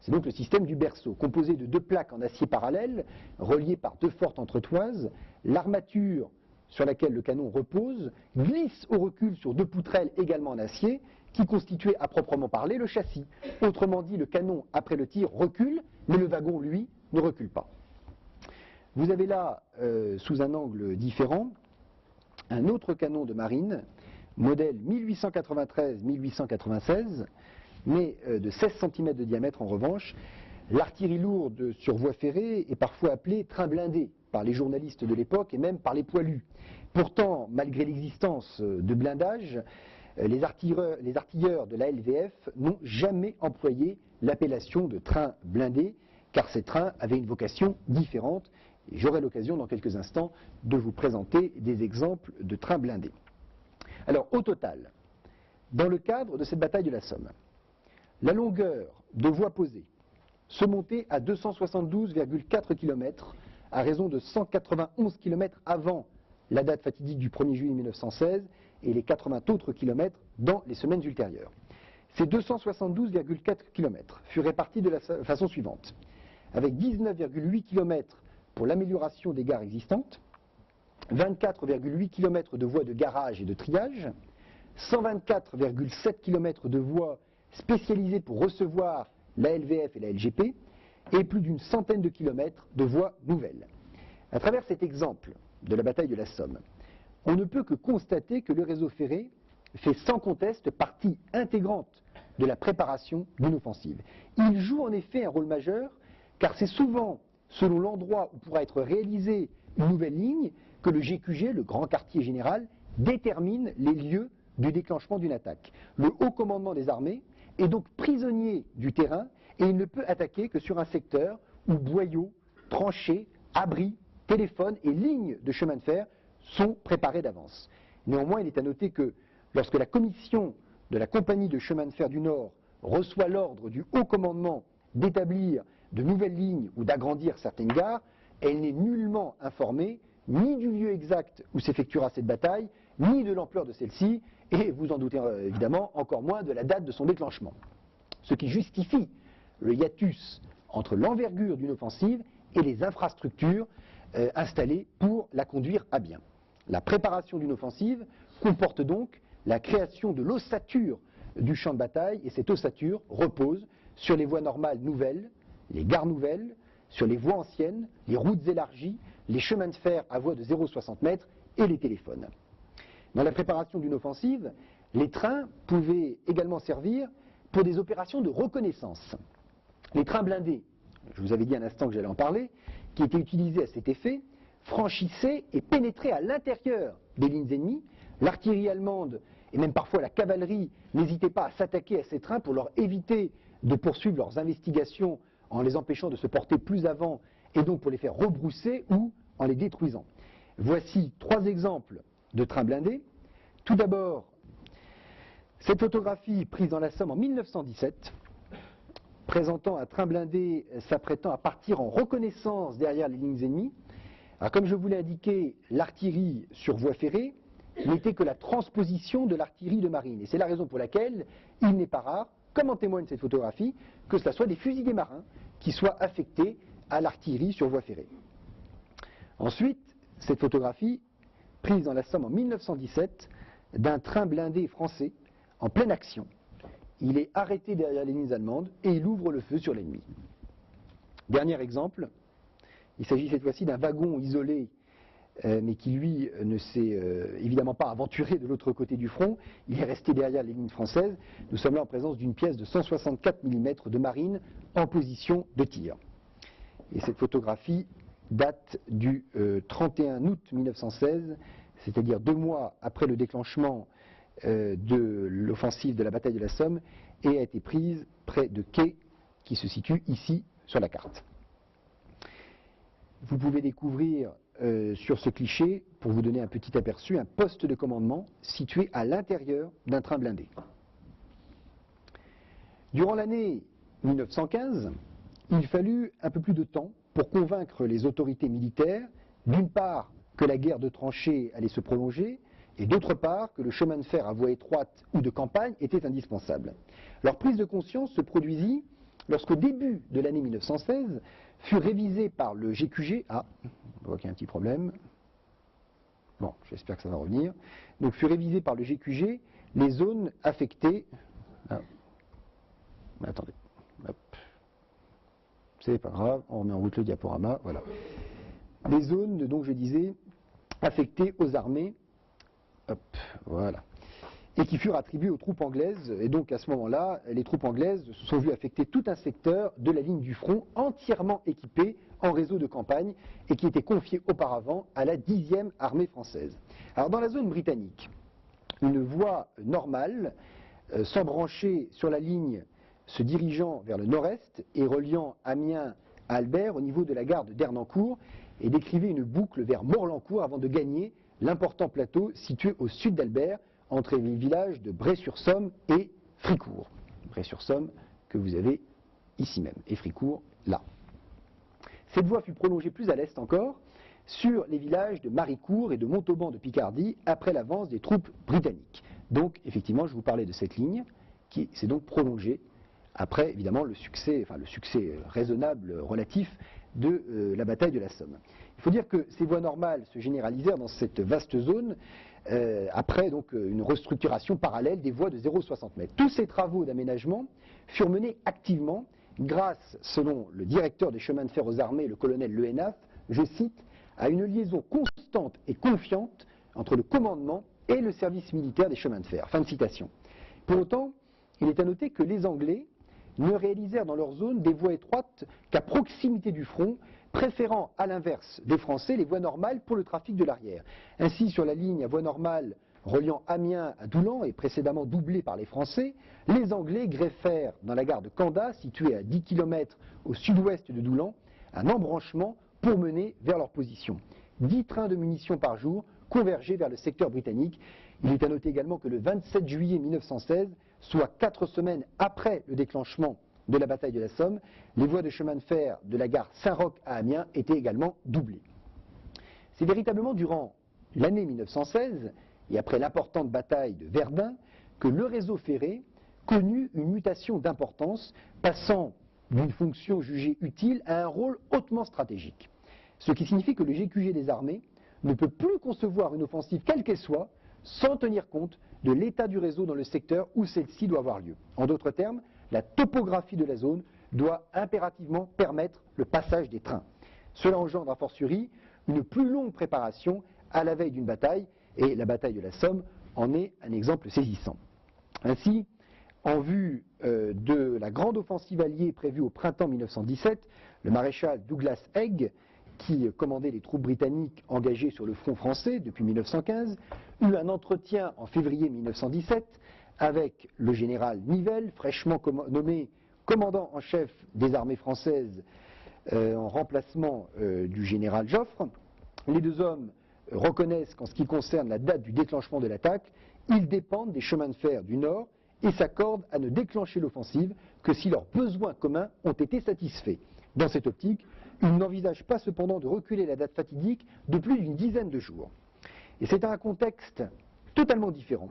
C'est donc le système du berceau, composé de 2 plaques en acier parallèle, reliées par 2 fortes entretoises. L'armature sur laquelle le canon repose glisse au recul sur 2 poutrelles également en acier, qui constituaient à proprement parler le châssis. Autrement dit, le canon, après le tir, recule, mais le wagon, lui, ne recule pas. Vous avez là, sous un angle différent, un autre canon de marine, modèle 1893-1896, mais de 16 cm de diamètre en revanche. L'artillerie lourde sur voie ferrée est parfois appelée train blindé par les journalistes de l'époque et même par les poilus. Pourtant, malgré l'existence de blindage, les artilleurs de la LVF n'ont jamais employé l'appellation de train blindé, car ces trains avaient une vocation différente. Et j'aurai l'occasion dans quelques instants de vous présenter des exemples de trains blindés. Alors, au total, dans le cadre de cette bataille de la Somme, la longueur de voie posée se montait à 272,4 km, à raison de 191 km avant la date fatidique du 1er juillet 1916 et les 80 autres kilomètres dans les semaines ultérieures. Ces 272,4 km furent répartis de la façon suivante, avec 19,8 km pour l'amélioration des gares existantes, 24,8 km de voies de garage et de triage, 124,7 km de voies spécialisées pour recevoir la LVF et la LGP, et plus d'une centaine de kilomètres de voies nouvelles. À travers cet exemple de la bataille de la Somme, on ne peut que constater que le réseau ferré fait sans conteste partie intégrante de la préparation d'une offensive. Il joue en effet un rôle majeur, car c'est souvent selon l'endroit où pourra être réalisée une nouvelle ligne que le GQG, le grand quartier général, détermine les lieux du déclenchement d'une attaque. Le haut commandement des armées est donc prisonnier du terrain et il ne peut attaquer que sur un secteur où boyaux, tranchées, abris, téléphones et lignes de chemin de fer sont préparés d'avance. Néanmoins, il est à noter que lorsque la commission de la compagnie de chemin de fer du Nord reçoit l'ordre du haut commandement d'établir de nouvelles lignes ou d'agrandir certaines gares, elle n'est nullement informée ni du lieu exact où s'effectuera cette bataille, ni de l'ampleur de celle-ci, et vous en doutez évidemment encore moins de la date de son déclenchement. Ce qui justifie le hiatus entre l'envergure d'une offensive et les infrastructures installées pour la conduire à bien. La préparation d'une offensive comporte donc la création de l'ossature du champ de bataille, et cette ossature repose sur les voies normales nouvelles, les gares nouvelles, sur les voies anciennes, les routes élargies, les chemins de fer à voie de 0,60 m et les téléphones. Dans la préparation d'une offensive, les trains pouvaient également servir pour des opérations de reconnaissance. Les trains blindés, je vous avais dit un instant que j'allais en parler, qui étaient utilisés à cet effet, franchissaient et pénétraient à l'intérieur des lignes ennemies. L'artillerie allemande et même parfois la cavalerie n'hésitaient pas à s'attaquer à ces trains pour leur éviter de poursuivre leurs investigations en les empêchant de se porter plus avant et donc pour les faire rebrousser ou en les détruisant. Voici 3 exemples de trains blindés. Tout d'abord, cette photographie prise dans la Somme en 1917, présentant un train blindé s'apprêtant à partir en reconnaissance derrière les lignes ennemies. Alors, comme je vous l'ai indiqué, l'artillerie sur voie ferrée n'était que la transposition de l'artillerie de marine. Et c'est la raison pour laquelle il n'est pas rare, comme en témoigne cette photographie, que ce soit des fusiliers marins qui soient affectés à l'artillerie sur voie ferrée. Ensuite, cette photographie prise dans la Somme en 1917 d'un train blindé français en pleine action. Il est arrêté derrière les lignes allemandes et il ouvre le feu sur l'ennemi. Dernier exemple, il s'agit cette fois-ci d'un wagon isolé, mais qui lui ne s'est évidemment pas aventuré de l'autre côté du front. Il est resté derrière les lignes françaises. Nous sommes là en présence d'une pièce de 164 mm de marine en position de tir. Et cette photographie date du 31 août 1916, c'est-à-dire 2 mois après le déclenchement de l'offensive de la bataille de la Somme, et a été prise près de Quai, qui se situe ici sur la carte. Vous pouvez découvrir sur ce cliché, pour vous donner un petit aperçu, un poste de commandement situé à l'intérieur d'un train blindé. Durant l'année 1915, il fallut un peu plus de temps pour convaincre les autorités militaires, d'une part que la guerre de tranchées allait se prolonger, et d'autre part que le chemin de fer à voie étroite ou de campagne était indispensable. Leur prise de conscience se produisit lorsqu'au début de l'année 1916 fut révisé par le GQG, on voit qu'il y a un petit problème, bon, j'espère que ça va revenir, donc fut révisé par le GQG les zones affectées, attendez, hop. C'est pas grave, on remet en route le diaporama, voilà. Les zones, donc je disais, affectées aux armées, hop, voilà, et qui furent attribuées aux troupes anglaises, et donc à ce moment-là, les troupes anglaises se sont vues affecter tout un secteur de la ligne du front, entièrement équipé en réseau de campagne, et qui était confié auparavant à la 10e armée française. Alors dans la zone britannique, une voie normale, s'embranchait sur la ligne se dirigeant vers le nord-est et reliant Amiens à Albert au niveau de la gare de Dernancourt, et décrivait une boucle vers Morlancourt avant de gagner l'important plateau situé au sud d'Albert, entre les villages de Bray-sur-Somme et Fricourt. Bray-sur-Somme que vous avez ici même, et Fricourt là. Cette voie fut prolongée plus à l'est encore, sur les villages de Maricourt et de Montauban de Picardie, après l'avance des troupes britanniques. Donc, effectivement, je vous parlais de cette ligne, qui s'est donc prolongée, après, évidemment, le succès raisonnable, relatif, de la bataille de la Somme. Il faut dire que ces voies normales se généralisèrent dans cette vaste zone, après donc une restructuration parallèle des voies de 0,60 m. Tous ces travaux d'aménagement furent menés activement grâce, selon le directeur des chemins de fer aux armées, le colonel Lehenaf, je cite, à une liaison constante et confiante entre le commandement et le service militaire des chemins de fer. Fin de citation. Pour autant, il est à noter que les Anglais ne réalisèrent dans leur zone des voies étroites qu'à proximité du front, préférant à l'inverse des Français les voies normales pour le trafic de l'arrière. Ainsi, sur la ligne à voie normale reliant Amiens à Doullens et précédemment doublée par les Français, les Anglais greffèrent dans la gare de Canda, située à 10 km au sud-ouest de Doullens, un embranchement pour mener vers leur position. 10 trains de munitions par jour convergeaient vers le secteur britannique. Il est à noter également que le 27 juillet 1916, soit 4 semaines après le déclenchement de la bataille de la Somme, les voies de chemin de fer de la gare Saint-Roch à Amiens étaient également doublées. C'est véritablement durant l'année 1916, et après l'importante bataille de Verdun, que le réseau ferré connut une mutation d'importance, passant d'une fonction jugée utile à un rôle hautement stratégique. Ce qui signifie que le GQG des armées ne peut plus concevoir une offensive quelle qu'elle soit, sans tenir compte de l'état du réseau dans le secteur où celle-ci doit avoir lieu. En d'autres termes, la topographie de la zone doit impérativement permettre le passage des trains. Cela engendre a fortiori une plus longue préparation à la veille d'une bataille, et la bataille de la Somme en est un exemple saisissant. Ainsi, en vue de la grande offensive alliée prévue au printemps 1917, le maréchal Douglas Haig, qui commandait les troupes britanniques engagées sur le front français depuis 1915, eut un entretien en février 1917 avec le général Nivelle, fraîchement nommé commandant en chef des armées françaises en remplacement du général Joffre. Les deux hommes reconnaissent qu'en ce qui concerne la date du déclenchement de l'attaque, ils dépendent des chemins de fer du Nord et s'accordent à ne déclencher l'offensive que si leurs besoins communs ont été satisfaits. Dans cette optique, ils n'envisagent pas cependant de reculer la date fatidique de plus d'une dizaine de jours. Et c'est à un contexte totalement différent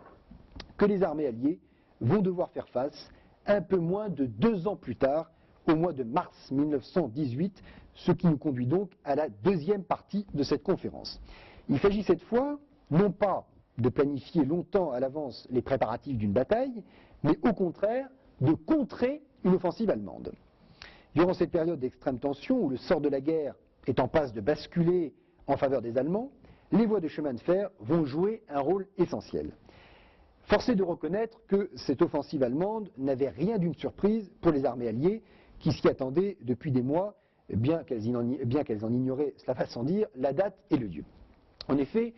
que les armées alliées vont devoir faire face un peu moins de 2 ans plus tard, au mois de mars 1918, ce qui nous conduit donc à la deuxième partie de cette conférence. Il s'agit cette fois non pas de planifier longtemps à l'avance les préparatifs d'une bataille, mais au contraire de contrer une offensive allemande. Durant cette période d'extrême tension, où le sort de la guerre est en passe de basculer en faveur des Allemands, les voies de chemin de fer vont jouer un rôle essentiel. Force est de reconnaître que cette offensive allemande n'avait rien d'une surprise pour les armées alliées qui s'y attendaient depuis des mois, bien qu'elles en ignoraient, cela va sans dire, la date et le lieu. En effet,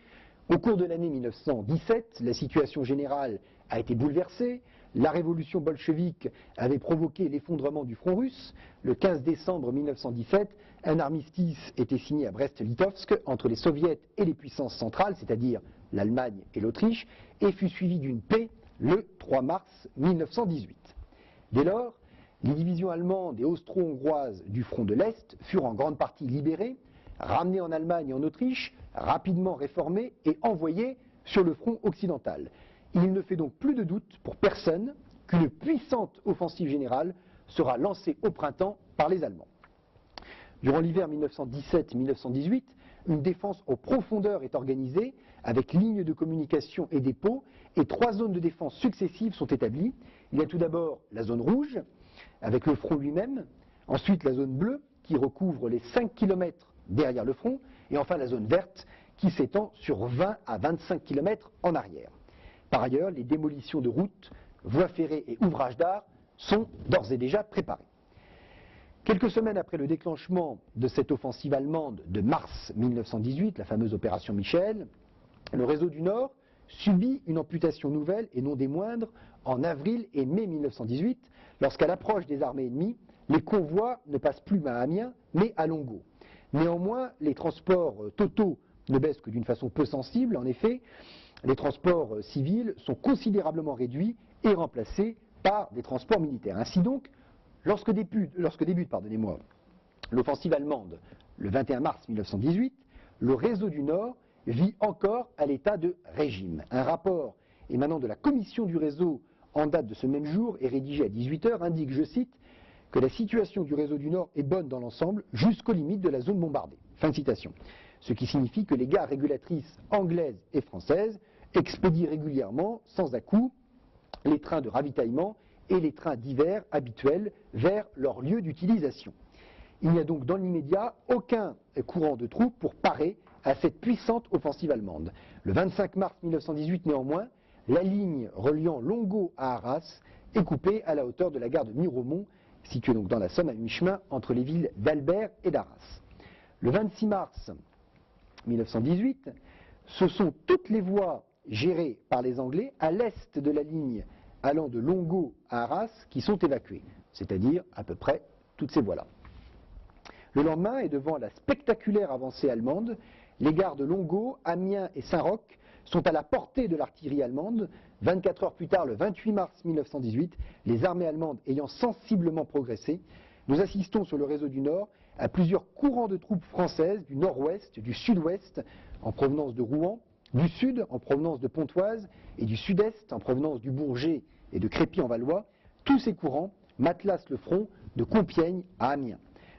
au cours de l'année 1917, la situation générale a été bouleversée. La révolution bolchevique avait provoqué l'effondrement du front russe. Le 15 décembre 1917, un armistice était signé à Brest-Litovsk entre les soviets et les puissances centrales, c'est-à-dire l'Allemagne et l'Autriche, et fut suivi d'une paix le 3 mars 1918. Dès lors, les divisions allemandes et austro-hongroises du front de l'Est furent en grande partie libérées, ramenées en Allemagne et en Autriche, rapidement réformées et envoyées sur le front occidental. Il ne fait donc plus de doute pour personne qu'une puissante offensive générale sera lancée au printemps par les Allemands. Durant l'hiver 1917-1918, une défense en profondeur est organisée avec lignes de communication et dépôts, et 3 zones de défense successives sont établies. Il y a tout d'abord la zone rouge, avec le front lui-même, ensuite la zone bleue, qui recouvre les 5 km derrière le front, et enfin la zone verte, qui s'étend sur 20 à 25 km en arrière. Par ailleurs, les démolitions de routes, voies ferrées et ouvrages d'art sont d'ores et déjà préparés. Quelques semaines après le déclenchement de cette offensive allemande de mars 1918, la fameuse opération Michel, le réseau du Nord subit une amputation nouvelle et non des moindres en avril et mai 1918, lorsqu'à l'approche des armées ennemies, les convois ne passent plus à Amiens, mais à Longo. Néanmoins, les transports totaux ne baissent que d'une façon peu sensible. En effet, les transports civils sont considérablement réduits et remplacés par des transports militaires. Ainsi donc, lorsque débute l'offensive allemande le 21 mars 1918, le réseau du Nord vit encore à l'état de régime. Un rapport émanant de la commission du réseau en date de ce même jour et rédigé à 18h indique, je cite, que la situation du réseau du Nord est bonne dans l'ensemble jusqu'aux limites de la zone bombardée. Fin de citation. Ce qui signifie que les gares régulatrices anglaises et françaises expédient régulièrement, sans à-coups, les trains de ravitaillement et les trains d'hiver habituels vers leur lieu d'utilisation. Il n'y a donc dans l'immédiat aucun courant de troupes pour parer à cette puissante offensive allemande. Le 25 mars 1918, néanmoins, la ligne reliant Longo à Arras est coupée à la hauteur de la gare de Miromont, située donc dans la Somme à mi-chemin entre les villes d'Albert et d'Arras. Le 26 mars 1918, ce sont toutes les voies gérées par les Anglais à l'est de la ligne allant de Longo à Arras qui sont évacuées, c'est-à-dire à peu près toutes ces voies-là. Le lendemain, et devant la spectaculaire avancée allemande, les gares de Longo, Amiens et Saint-Roch sont à la portée de l'artillerie allemande. 24 heures plus tard, le 28 mars 1918, les armées allemandes ayant sensiblement progressé, nous assistons sur le réseau du Nord à plusieurs courants de troupes françaises du nord-ouest, du sud-ouest en provenance de Rouen, du sud en provenance de Pontoise et du sud-est en provenance du Bourget et de Crépy-en-Valois. Tous ces courants matelassent le front de Compiègne à Amiens.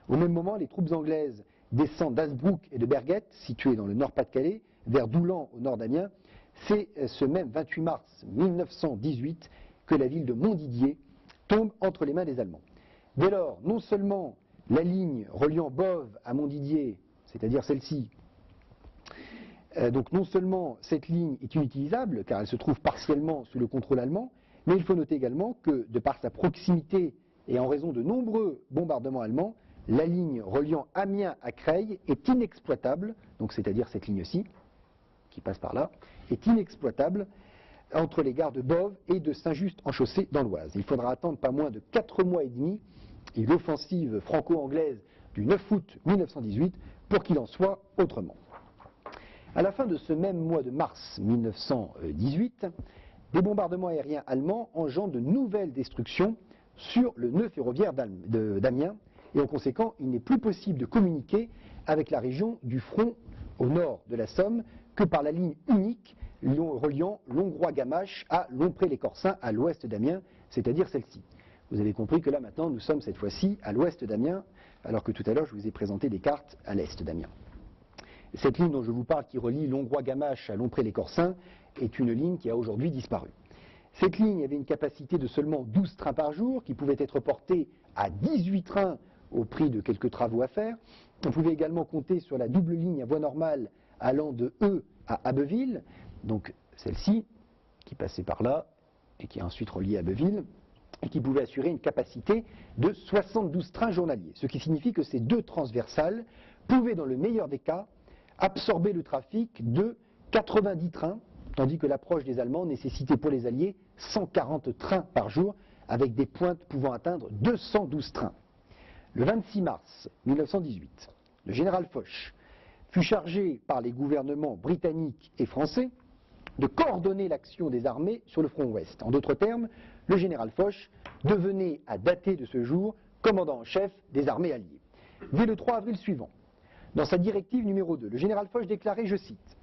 Au même moment, les troupes anglaises descendent d'Hasbrook et de Berguette, situées dans le Nord-Pas-de-Calais, vers Doulan au nord d'Amiens. C'est ce même 28 mars 1918 que la ville de Montdidier tombe entre les mains des Allemands. Dès lors, non seulement la ligne reliant Boves à Montdidier, c'est-à-dire celle-ci, donc non seulement cette ligne est inutilisable, car elle se trouve partiellement sous le contrôle allemand, mais il faut noter également que, de par sa proximité et en raison de nombreux bombardements allemands, la ligne reliant Amiens à Creil est inexploitable, donc c'est-à-dire cette ligne-ci, qui passe par là, est inexploitable entre les gares de Boves et de Saint-Just-en-Chaussée dans l'Oise. Il faudra attendre pas moins de 4 mois et demi et l'offensive franco-anglaise du 9 août 1918 pour qu'il en soit autrement. À la fin de ce même mois de mars 1918, des bombardements aériens allemands engendrent de nouvelles destructions sur le nœud ferroviaire d'Amiens, et en conséquent, il n'est plus possible de communiquer avec la région du front au nord de la Somme que par la ligne unique reliant Longroy-Gamache à Lompré-les-Corsins à l'ouest d'Amiens, c'est-à-dire celle-ci. Vous avez compris que là maintenant nous sommes cette fois-ci à l'ouest d'Amiens, alors que tout à l'heure je vous ai présenté des cartes à l'est d'Amiens. Cette ligne dont je vous parle, qui relie Longroy-Gamaches à Lompré-les-Corsins, est une ligne qui a aujourd'hui disparu. Cette ligne avait une capacité de seulement 12 trains par jour, qui pouvaient être portés à 18 trains au prix de quelques travaux à faire. On pouvait également compter sur la double ligne à voie normale allant de E à Abbeville, donc celle-ci, qui passait par là et qui est ensuite reliée à Abbeville, et qui pouvait assurer une capacité de 72 trains journaliers. Ce qui signifie que ces deux transversales pouvaient, dans le meilleur des cas, absorber le trafic de 90 trains, tandis que l'approche des Allemands nécessitait pour les Alliés 140 trains par jour, avec des pointes pouvant atteindre 212 trains. Le 26 mars 1918, le général Foch fut chargé par les gouvernements britanniques et français de coordonner l'action des armées sur le front ouest. En d'autres termes, le général Foch devenait, à dater de ce jour, commandant en chef des armées alliées. Dès le 3 avril suivant, dans sa directive numéro 2, le général Foch déclarait, je cite,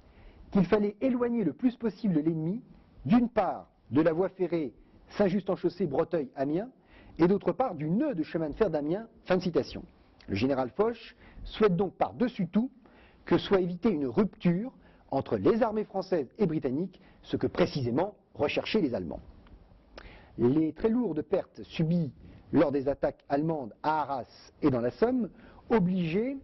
qu'il fallait éloigner le plus possible l'ennemi, d'une part de la voie ferrée Saint-Just-en-Chaussée-Breteuil-Amiens, et d'autre part du nœud de chemin de fer d'Amiens. Fin de citation. Le général Foch souhaite donc par-dessus tout que soit évitée une rupture entre les armées françaises et britanniques, ce que précisément recherchaient les Allemands. Les très lourdes pertes subies lors des attaques allemandes à Arras et dans la Somme obligent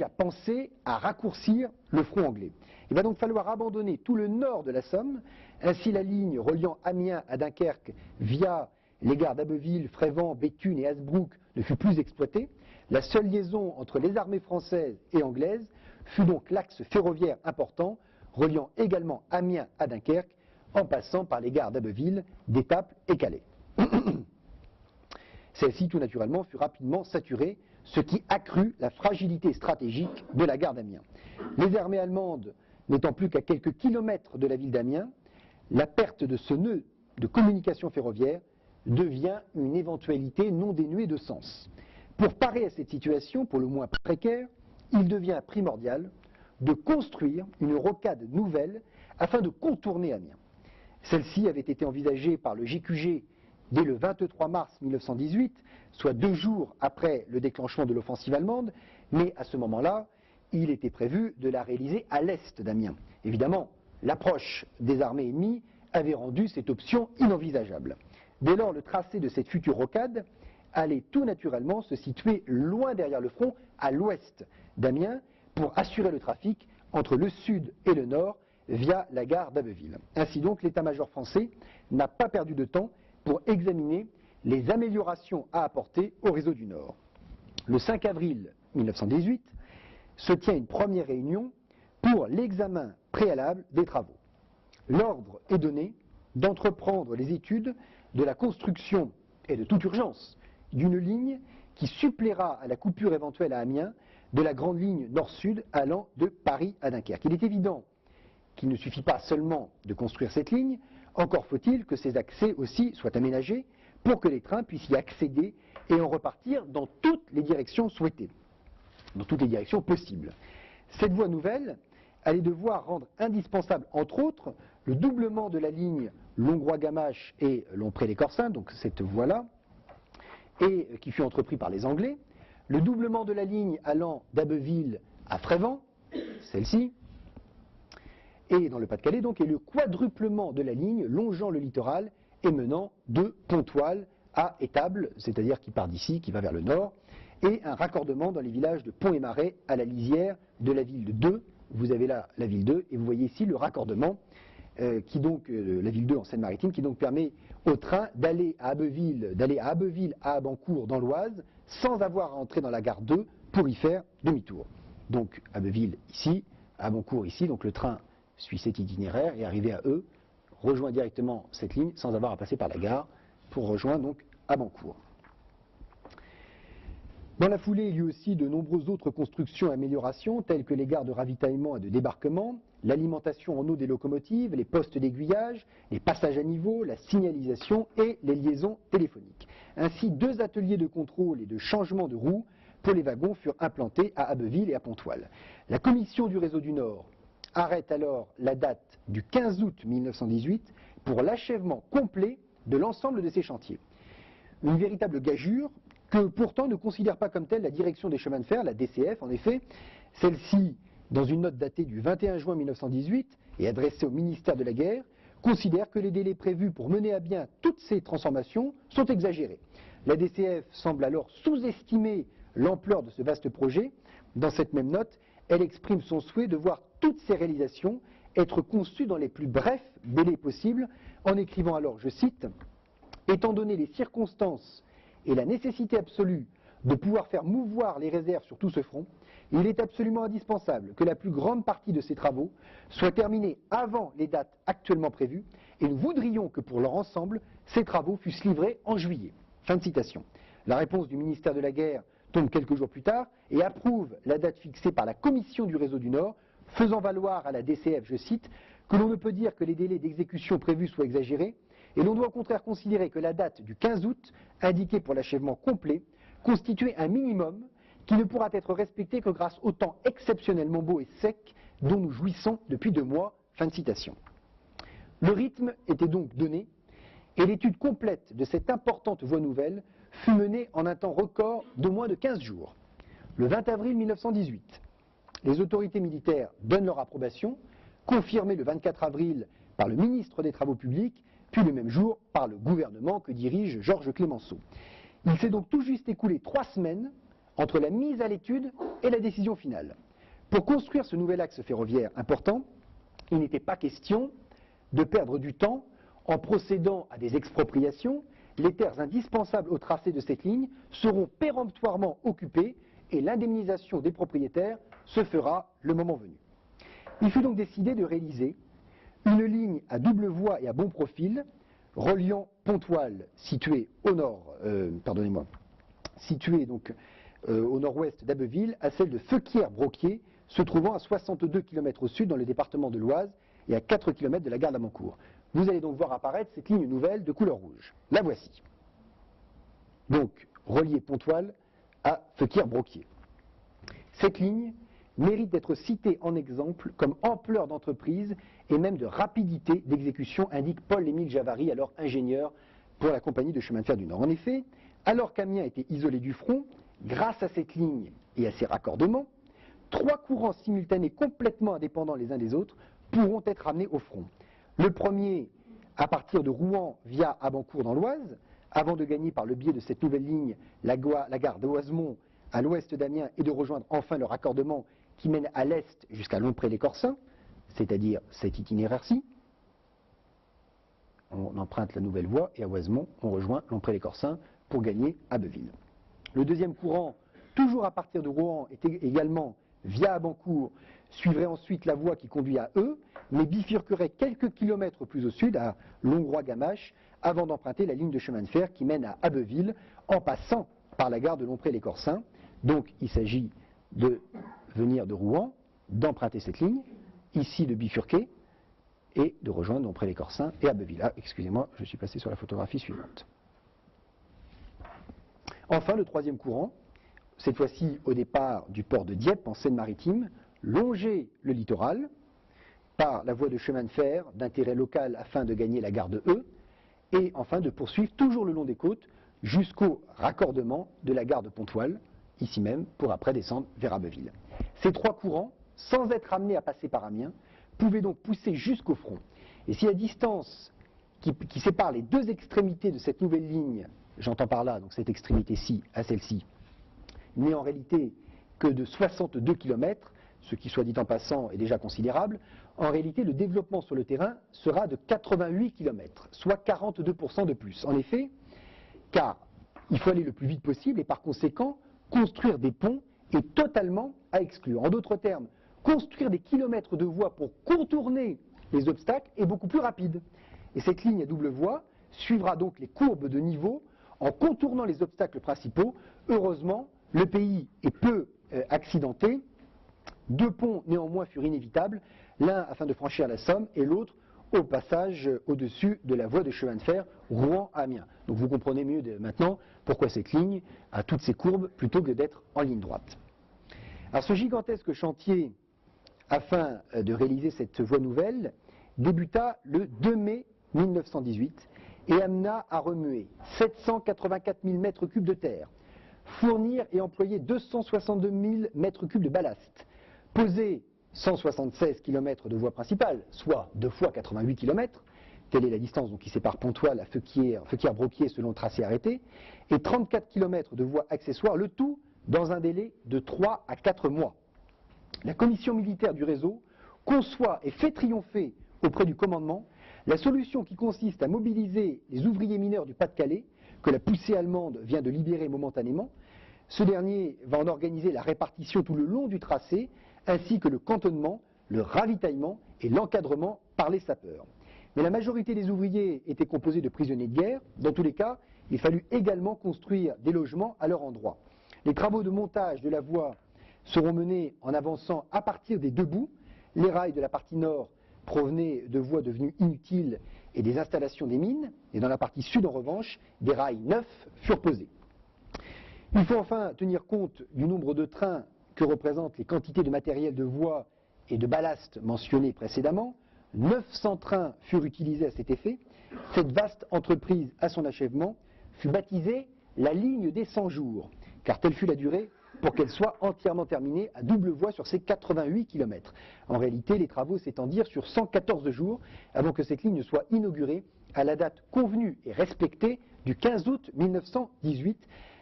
à penser à raccourcir le front anglais. Il va donc falloir abandonner tout le nord de la Somme, ainsi la ligne reliant Amiens à Dunkerque via les gares d'Abbeville, Frévent, Béthune et Hasbrouck ne fut plus exploitée. La seule liaison entre les armées françaises et anglaises fut donc l'axe ferroviaire important, reliant également Amiens à Dunkerque, en passant par les gares d'Abbeville, d'Étaples et Calais. Celle-ci, tout naturellement, fut rapidement saturée, ce qui accrut la fragilité stratégique de la gare d'Amiens. Les armées allemandes n'étant plus qu'à quelques kilomètres de la ville d'Amiens, la perte de ce nœud de communication ferroviaire devient une éventualité non dénuée de sens. Pour parer à cette situation, pour le moins précaire, il devient primordial de construire une rocade nouvelle afin de contourner Amiens. Celle-ci avait été envisagée par le GQG dès le 23 mars 1918, soit 2 jours après le déclenchement de l'offensive allemande, mais à ce moment-là, il était prévu de la réaliser à l'est d'Amiens. Évidemment, l'approche des armées ennemies avait rendu cette option inenvisageable. Dès lors, le tracé de cette future rocade allait tout naturellement se situer loin derrière le front, à l'ouest d'Amiens, pour assurer le trafic entre le sud et le nord via la gare d'Abbeville. Ainsi donc, l'état-major français n'a pas perdu de temps pour examiner les améliorations à apporter au réseau du Nord. Le 5 avril 1918 se tient une première réunion pour l'examen préalable des travaux. L'ordre est donné d'entreprendre les études de la construction, et de toute urgence, d'une ligne qui suppléera à la coupure éventuelle à Amiens de la grande ligne nord-sud allant de Paris à Dunkerque. Il est évident qu'il ne suffit pas seulement de construire cette ligne, encore faut-il que ces accès aussi soient aménagés pour que les trains puissent y accéder et en repartir dans toutes les directions souhaitées, dans toutes les directions possibles. Cette voie nouvelle allait devoir rendre indispensable, entre autres, le doublement de la ligne Longroy-Gamaches et Lompré-les-Corsins, donc cette voie-là, et qui fut entrepris par les Anglais, le doublement de la ligne allant d'Abbeville à Frévent, celle-ci, et dans le Pas-de-Calais donc, et le quadruplement de la ligne longeant le littoral et menant de Pontoise à Étaples, c'est-à-dire qui part d'ici, qui va vers le nord, et un raccordement dans les villages de Pont et Marais à la lisière de la ville de Deux. Vous avez là la ville 2 et vous voyez ici le raccordement la ville 2 en Seine-Maritime, qui donc permet au train d'aller à Abbeville, à Abancourt dans l'Oise, sans avoir à entrer dans la gare 2 pour y faire demi-tour. Donc Abbeville ici, Abancourt ici, donc le train suit cet itinéraire et arrivé à eux, rejoint directement cette ligne sans avoir à passer par la gare pour rejoindre donc Abancourt. Dans la foulée, il y a eu aussi de nombreuses autres constructions et améliorations, telles que les gares de ravitaillement et de débarquement, l'alimentation en eau des locomotives, les postes d'aiguillage, les passages à niveau, la signalisation et les liaisons téléphoniques. Ainsi, 2 ateliers de contrôle et de changement de roues pour les wagons furent implantés à Abbeville et à Pontoise. La commission du réseau du Nord arrête alors la date du 15 août 1918 pour l'achèvement complet de l'ensemble de ces chantiers. Une véritable gageure que pourtant ne considère pas comme telle la direction des chemins de fer, la DCF en effet, Celle-ci, dans une note datée du 21 juin 1918 et adressée au ministère de la Guerre, considère que les délais prévus pour mener à bien toutes ces transformations sont exagérés. La DCF semble alors sous-estimer l'ampleur de ce vaste projet. Dans cette même note, elle exprime son souhait de voir toutes ces réalisations être conçues dans les plus brefs délais possibles, en écrivant alors, je cite, « Étant donné les circonstances et la nécessité absolue de pouvoir faire mouvoir les réserves sur tout ce front, il est absolument indispensable que la plus grande partie de ces travaux soit terminée avant les dates actuellement prévues, et nous voudrions que pour leur ensemble, ces travaux fussent livrés en juillet. » Fin de citation. La réponse du ministère de la Guerre tombe quelques jours plus tard et approuve la date fixée par la Commission du Réseau du Nord, faisant valoir à la DCF, je cite, que l'on ne peut dire que les délais d'exécution prévus soient exagérés, et l'on doit au contraire considérer que la date du 15 août, indiquée pour l'achèvement complet, constituait un minimum qui ne pourra être respecté que grâce au temps exceptionnellement beau et sec dont nous jouissons depuis 2 mois. Fin de citation. Le rythme était donc donné, et l'étude complète de cette importante voie nouvelle fut menée en un temps record de moins de 15 jours. Le 20 avril 1918, les autorités militaires donnent leur approbation, confirmée le 24 avril par le ministre des Travaux publics, puis le même jour par le gouvernement que dirige Georges Clemenceau. Il s'est donc tout juste écoulé 3 semaines entre la mise à l'étude et la décision finale. Pour construire ce nouvel axe ferroviaire important, il n'était pas question de perdre du temps en procédant à des expropriations. Les terres indispensables au tracé de cette ligne seront péremptoirement occupées et l'indemnisation des propriétaires se fera le moment venu. Il fut donc décidé de réaliser une ligne à double voie et à bon profil reliant Pontoise, située au nord-ouest d'Abbeville, à celle de Feuquières-Broquier, se trouvant à 62 km au sud dans le département de l'Oise et à 4 km de la gare d'Amancourt. Vous allez donc voir apparaître cette ligne nouvelle de couleur rouge. La voici. Donc, relier Pontoise à Feuquières-Broquier. Cette ligne mérite d'être citée en exemple comme ampleur d'entreprise et même de rapidité d'exécution, indique Paul-Émile Javary, alors ingénieur pour la compagnie de chemin de fer du Nord. En effet, alors qu'Amiens était isolé du front, grâce à cette ligne et à ses raccordements, 3 courants simultanés complètement indépendants les uns des autres pourront être amenés au front. Le premier, à partir de Rouen via Abancourt dans l'Oise, avant de gagner par le biais de cette nouvelle ligne la gare d'Oisemont à l'ouest d'Amiens et de rejoindre enfin le raccordement qui mène à l'est jusqu'à Lompré-les-Corsins, c'est-à-dire cet itinéraire-ci. On emprunte la nouvelle voie et à Oisemont, on rejoint Lompré-les-Corsins pour gagner Abbeville. Le deuxième courant, toujours à partir de Rouen, était également via Abancourt, suivrait ensuite la voie qui conduit à Eux, mais bifurquerait quelques kilomètres plus au sud, à Longroy-Gamache, avant d'emprunter la ligne de chemin de fer qui mène à Abbeville, en passant par la gare de Lompré-les-Corsins. Donc il s'agit de venir de Rouen, d'emprunter cette ligne, ici de bifurquer, et de rejoindre Lompré-les-Corsins et Abbeville. Ah, excusez-moi, je suis passé sur la photographie suivante. Enfin, le troisième courant, cette fois-ci au départ du port de Dieppe, en Seine-Maritime, longer le littoral par la voie de chemin de fer d'intérêt local afin de gagner la gare de Eux, et enfin de poursuivre toujours le long des côtes jusqu'au raccordement de la gare de Pontoise, ici même, pour après descendre vers Abbeville. Ces 3 courants, sans être amenés à passer par Amiens, pouvaient donc pousser jusqu'au front. Et si la distance qui sépare les 2 extrémités de cette nouvelle ligne, j'entends par là donc cette extrémité-ci à celle-ci, n'est en réalité que de 62 km, ce qui, soit dit en passant, est déjà considérable, en réalité le développement sur le terrain sera de 88 km, soit 42% de plus. En effet, car il faut aller le plus vite possible et par conséquent, construire des ponts est totalement à exclure. En d'autres termes, construire des kilomètres de voies pour contourner les obstacles est beaucoup plus rapide. Et cette ligne à double voie suivra donc les courbes de niveau en contournant les obstacles principaux. Heureusement, le pays est peu accidenté. 2 ponts néanmoins furent inévitables, l'un afin de franchir la Somme et l'autre au passage au-dessus de la voie de chemin de fer Rouen-Amiens. Donc vous comprenez mieux maintenant pourquoi cette ligne a toutes ces courbes plutôt que d'être en ligne droite. Alors ce gigantesque chantier afin de réaliser cette voie nouvelle débuta le 2 mai 1918 et amena à remuer 784 000 mètres cubes de terre, fournir et employer 262 000 mètres cubes de ballast, poser 176 km de voie principale, soit 2 fois 88 km, telle est la distance qui sépare Pontoise à Feuquières-Broquier selon le tracé arrêté, et 34 km de voies accessoires, le tout dans un délai de 3 à 4 mois. La commission militaire du réseau conçoit et fait triompher auprès du commandement la solution qui consiste à mobiliser les ouvriers mineurs du Pas-de-Calais, que la poussée allemande vient de libérer momentanément. Ce dernier va en organiser la répartition tout le long du tracé, ainsi que le cantonnement, le ravitaillement et l'encadrement par les sapeurs. Mais la majorité des ouvriers étaient composés de prisonniers de guerre. Dans tous les cas, il fallut également construire des logements à leur endroit. Les travaux de montage de la voie seront menés en avançant à partir des deux bouts. Les rails de la partie nord provenaient de voies devenues inutiles et des installations des mines, et dans la partie sud, en revanche, des rails neufs furent posés. Il faut enfin tenir compte du nombre de trains que représentent les quantités de matériel de voie et de ballast mentionnées précédemment. 900 trains furent utilisés à cet effet. Cette vaste entreprise, à son achèvement, fut baptisée la ligne des 100 jours, car telle fut la durée pour qu'elle soit entièrement terminée à double voie sur ces 88 km. En réalité, les travaux s'étendirent sur 114 jours avant que cette ligne soit inaugurée à la date convenue et respectée du 15 août 1918,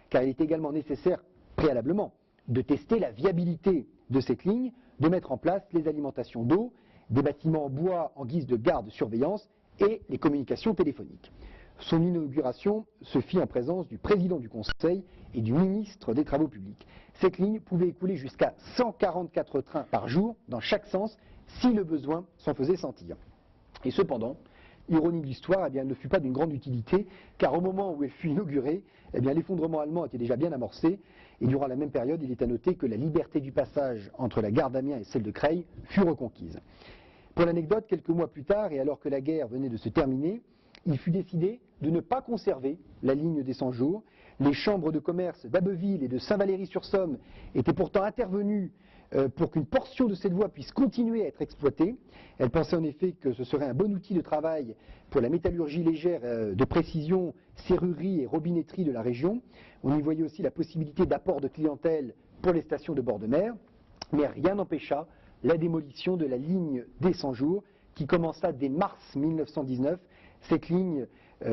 car il est également nécessaire préalablement de tester la viabilité de cette ligne, de mettre en place les alimentations d'eau, des bâtiments en bois en guise de garde-surveillance et les communications téléphoniques. Son inauguration se fit en présence du président du Conseil et du ministre des Travaux publics. Cette ligne pouvait écouler jusqu'à 144 trains par jour dans chaque sens si le besoin s'en faisait sentir. Et cependant, ironie de l'histoire, elle ne fut pas d'une grande utilité, car au moment où elle fut inaugurée, l'effondrement allemand était déjà bien amorcé, et durant la même période, il est à noter que la liberté du passage entre la gare d'Amiens et celle de Creil fut reconquise. Pour l'anecdote, quelques mois plus tard, et alors que la guerre venait de se terminer, il fut décidé de ne pas conserver la ligne des 100 jours. Les chambres de commerce d'Abbeville et de Saint-Valery-sur-Somme étaient pourtant intervenues pour qu'une portion de cette voie puisse continuer à être exploitée. Elles pensaient en effet que ce serait un bon outil de travail pour la métallurgie légère de précision, serrurerie et robinetterie de la région. On y voyait aussi la possibilité d'apport de clientèle pour les stations de bord de mer, mais rien n'empêcha la démolition de la ligne des 100 jours qui commença dès mars 1919. Cette ligne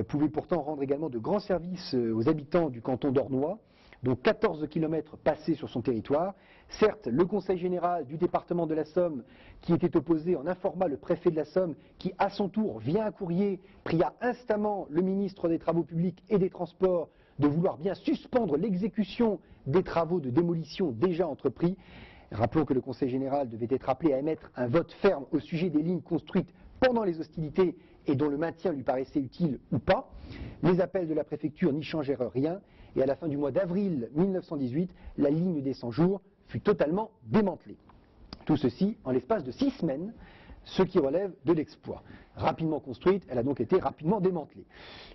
pouvait pourtant rendre également de grands services aux habitants du canton d'Ornois, dont 14 km passés sur son territoire. Certes, le Conseil général du département de la Somme, qui était opposé, en informa le préfet de la Somme, qui à son tour, via un courrier, pria instamment le ministre des Travaux publics et des Transports de vouloir bien suspendre l'exécution des travaux de démolition déjà entrepris. Rappelons que le Conseil général devait être appelé à émettre un vote ferme au sujet des lignes construites pendant les hostilités et dont le maintien lui paraissait utile ou pas. Les appels de la préfecture n'y changèrent rien, et à la fin du mois d'avril 1918, la ligne des 100 jours fut totalement démantelée. Tout ceci en l'espace de 6 semaines, ce qui relève de l'exploit. Rapidement construite, elle a donc été rapidement démantelée.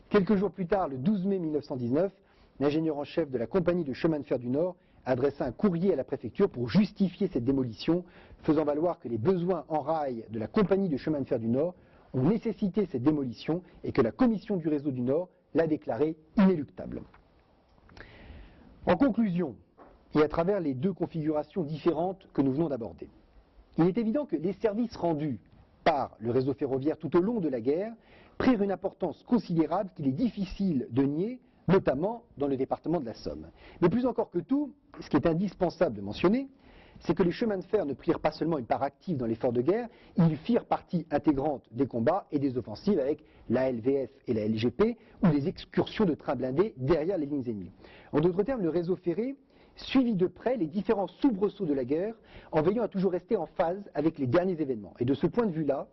Quelques jours plus tard, le 12 mai 1919, l'ingénieur en chef de la compagnie de chemin de fer du Nord adressa un courrier à la préfecture pour justifier cette démolition, faisant valoir que les besoins en rail de la compagnie de chemin de fer du Nord ont nécessité cette démolition et que la commission du réseau du Nord l'a déclarée inéluctable. En conclusion, et à travers les deux configurations différentes que nous venons d'aborder, il est évident que les services rendus par le réseau ferroviaire tout au long de la guerre prirent une importance considérable qu'il est difficile de nier, notamment dans le département de la Somme. Mais plus encore que tout, ce qui est indispensable de mentionner, c'est que les chemins de fer ne prirent pas seulement une part active dans l'effort de guerre, ils firent partie intégrante des combats et des offensives avec la LVF et la LGP, ou des excursions de trains blindés derrière les lignes ennemies. En d'autres termes, le réseau ferré suivit de près les différents soubresauts de la guerre, en veillant à toujours rester en phase avec les derniers événements. Et de ce point de vue-là,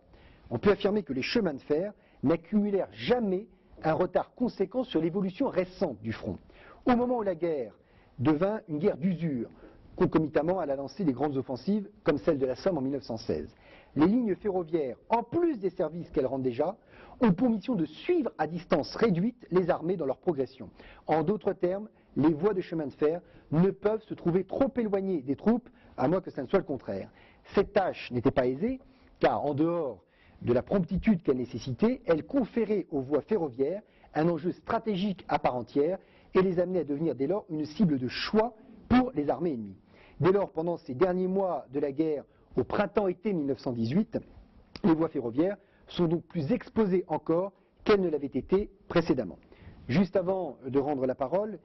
on peut affirmer que les chemins de fer n'accumulèrent jamais un retard conséquent sur l'évolution récente du front. Au moment où la guerre devint une guerre d'usure, concomitamment à la lancée des grandes offensives comme celle de la Somme en 1916. Les lignes ferroviaires, en plus des services qu'elles rendent déjà, ont pour mission de suivre à distance réduite les armées dans leur progression. En d'autres termes, les voies de chemin de fer ne peuvent se trouver trop éloignées des troupes, à moins que ce ne soit le contraire. Cette tâche n'était pas aisée, car en dehors de la promptitude qu'elle nécessitait, elle conférait aux voies ferroviaires un enjeu stratégique à part entière et les amenait à devenir dès lors une cible de choix pour les armées ennemies. Dès lors, pendant ces derniers mois de la guerre, au printemps-été 1918, les voies ferroviaires sont donc plus exposées encore qu'elles ne l'avaient été précédemment. Juste avant de rendre la parole,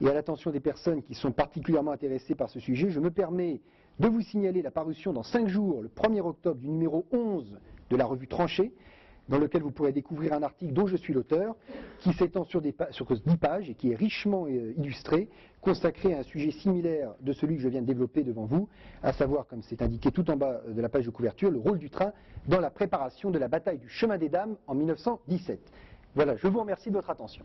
et à l'attention des personnes qui sont particulièrement intéressées par ce sujet, je me permets de vous signaler la parution dans 5 jours, le 1er octobre, du numéro 11 de la revue Tranchée, dans lequel vous pourrez découvrir un article dont je suis l'auteur, qui s'étend sur 10 pages et qui est richement illustré, consacré à un sujet similaire de celui que je viens de développer devant vous, à savoir, comme c'est indiqué tout en bas de la page de couverture, le rôle du train dans la préparation de la bataille du Chemin des Dames en 1917. Voilà, je vous remercie de votre attention.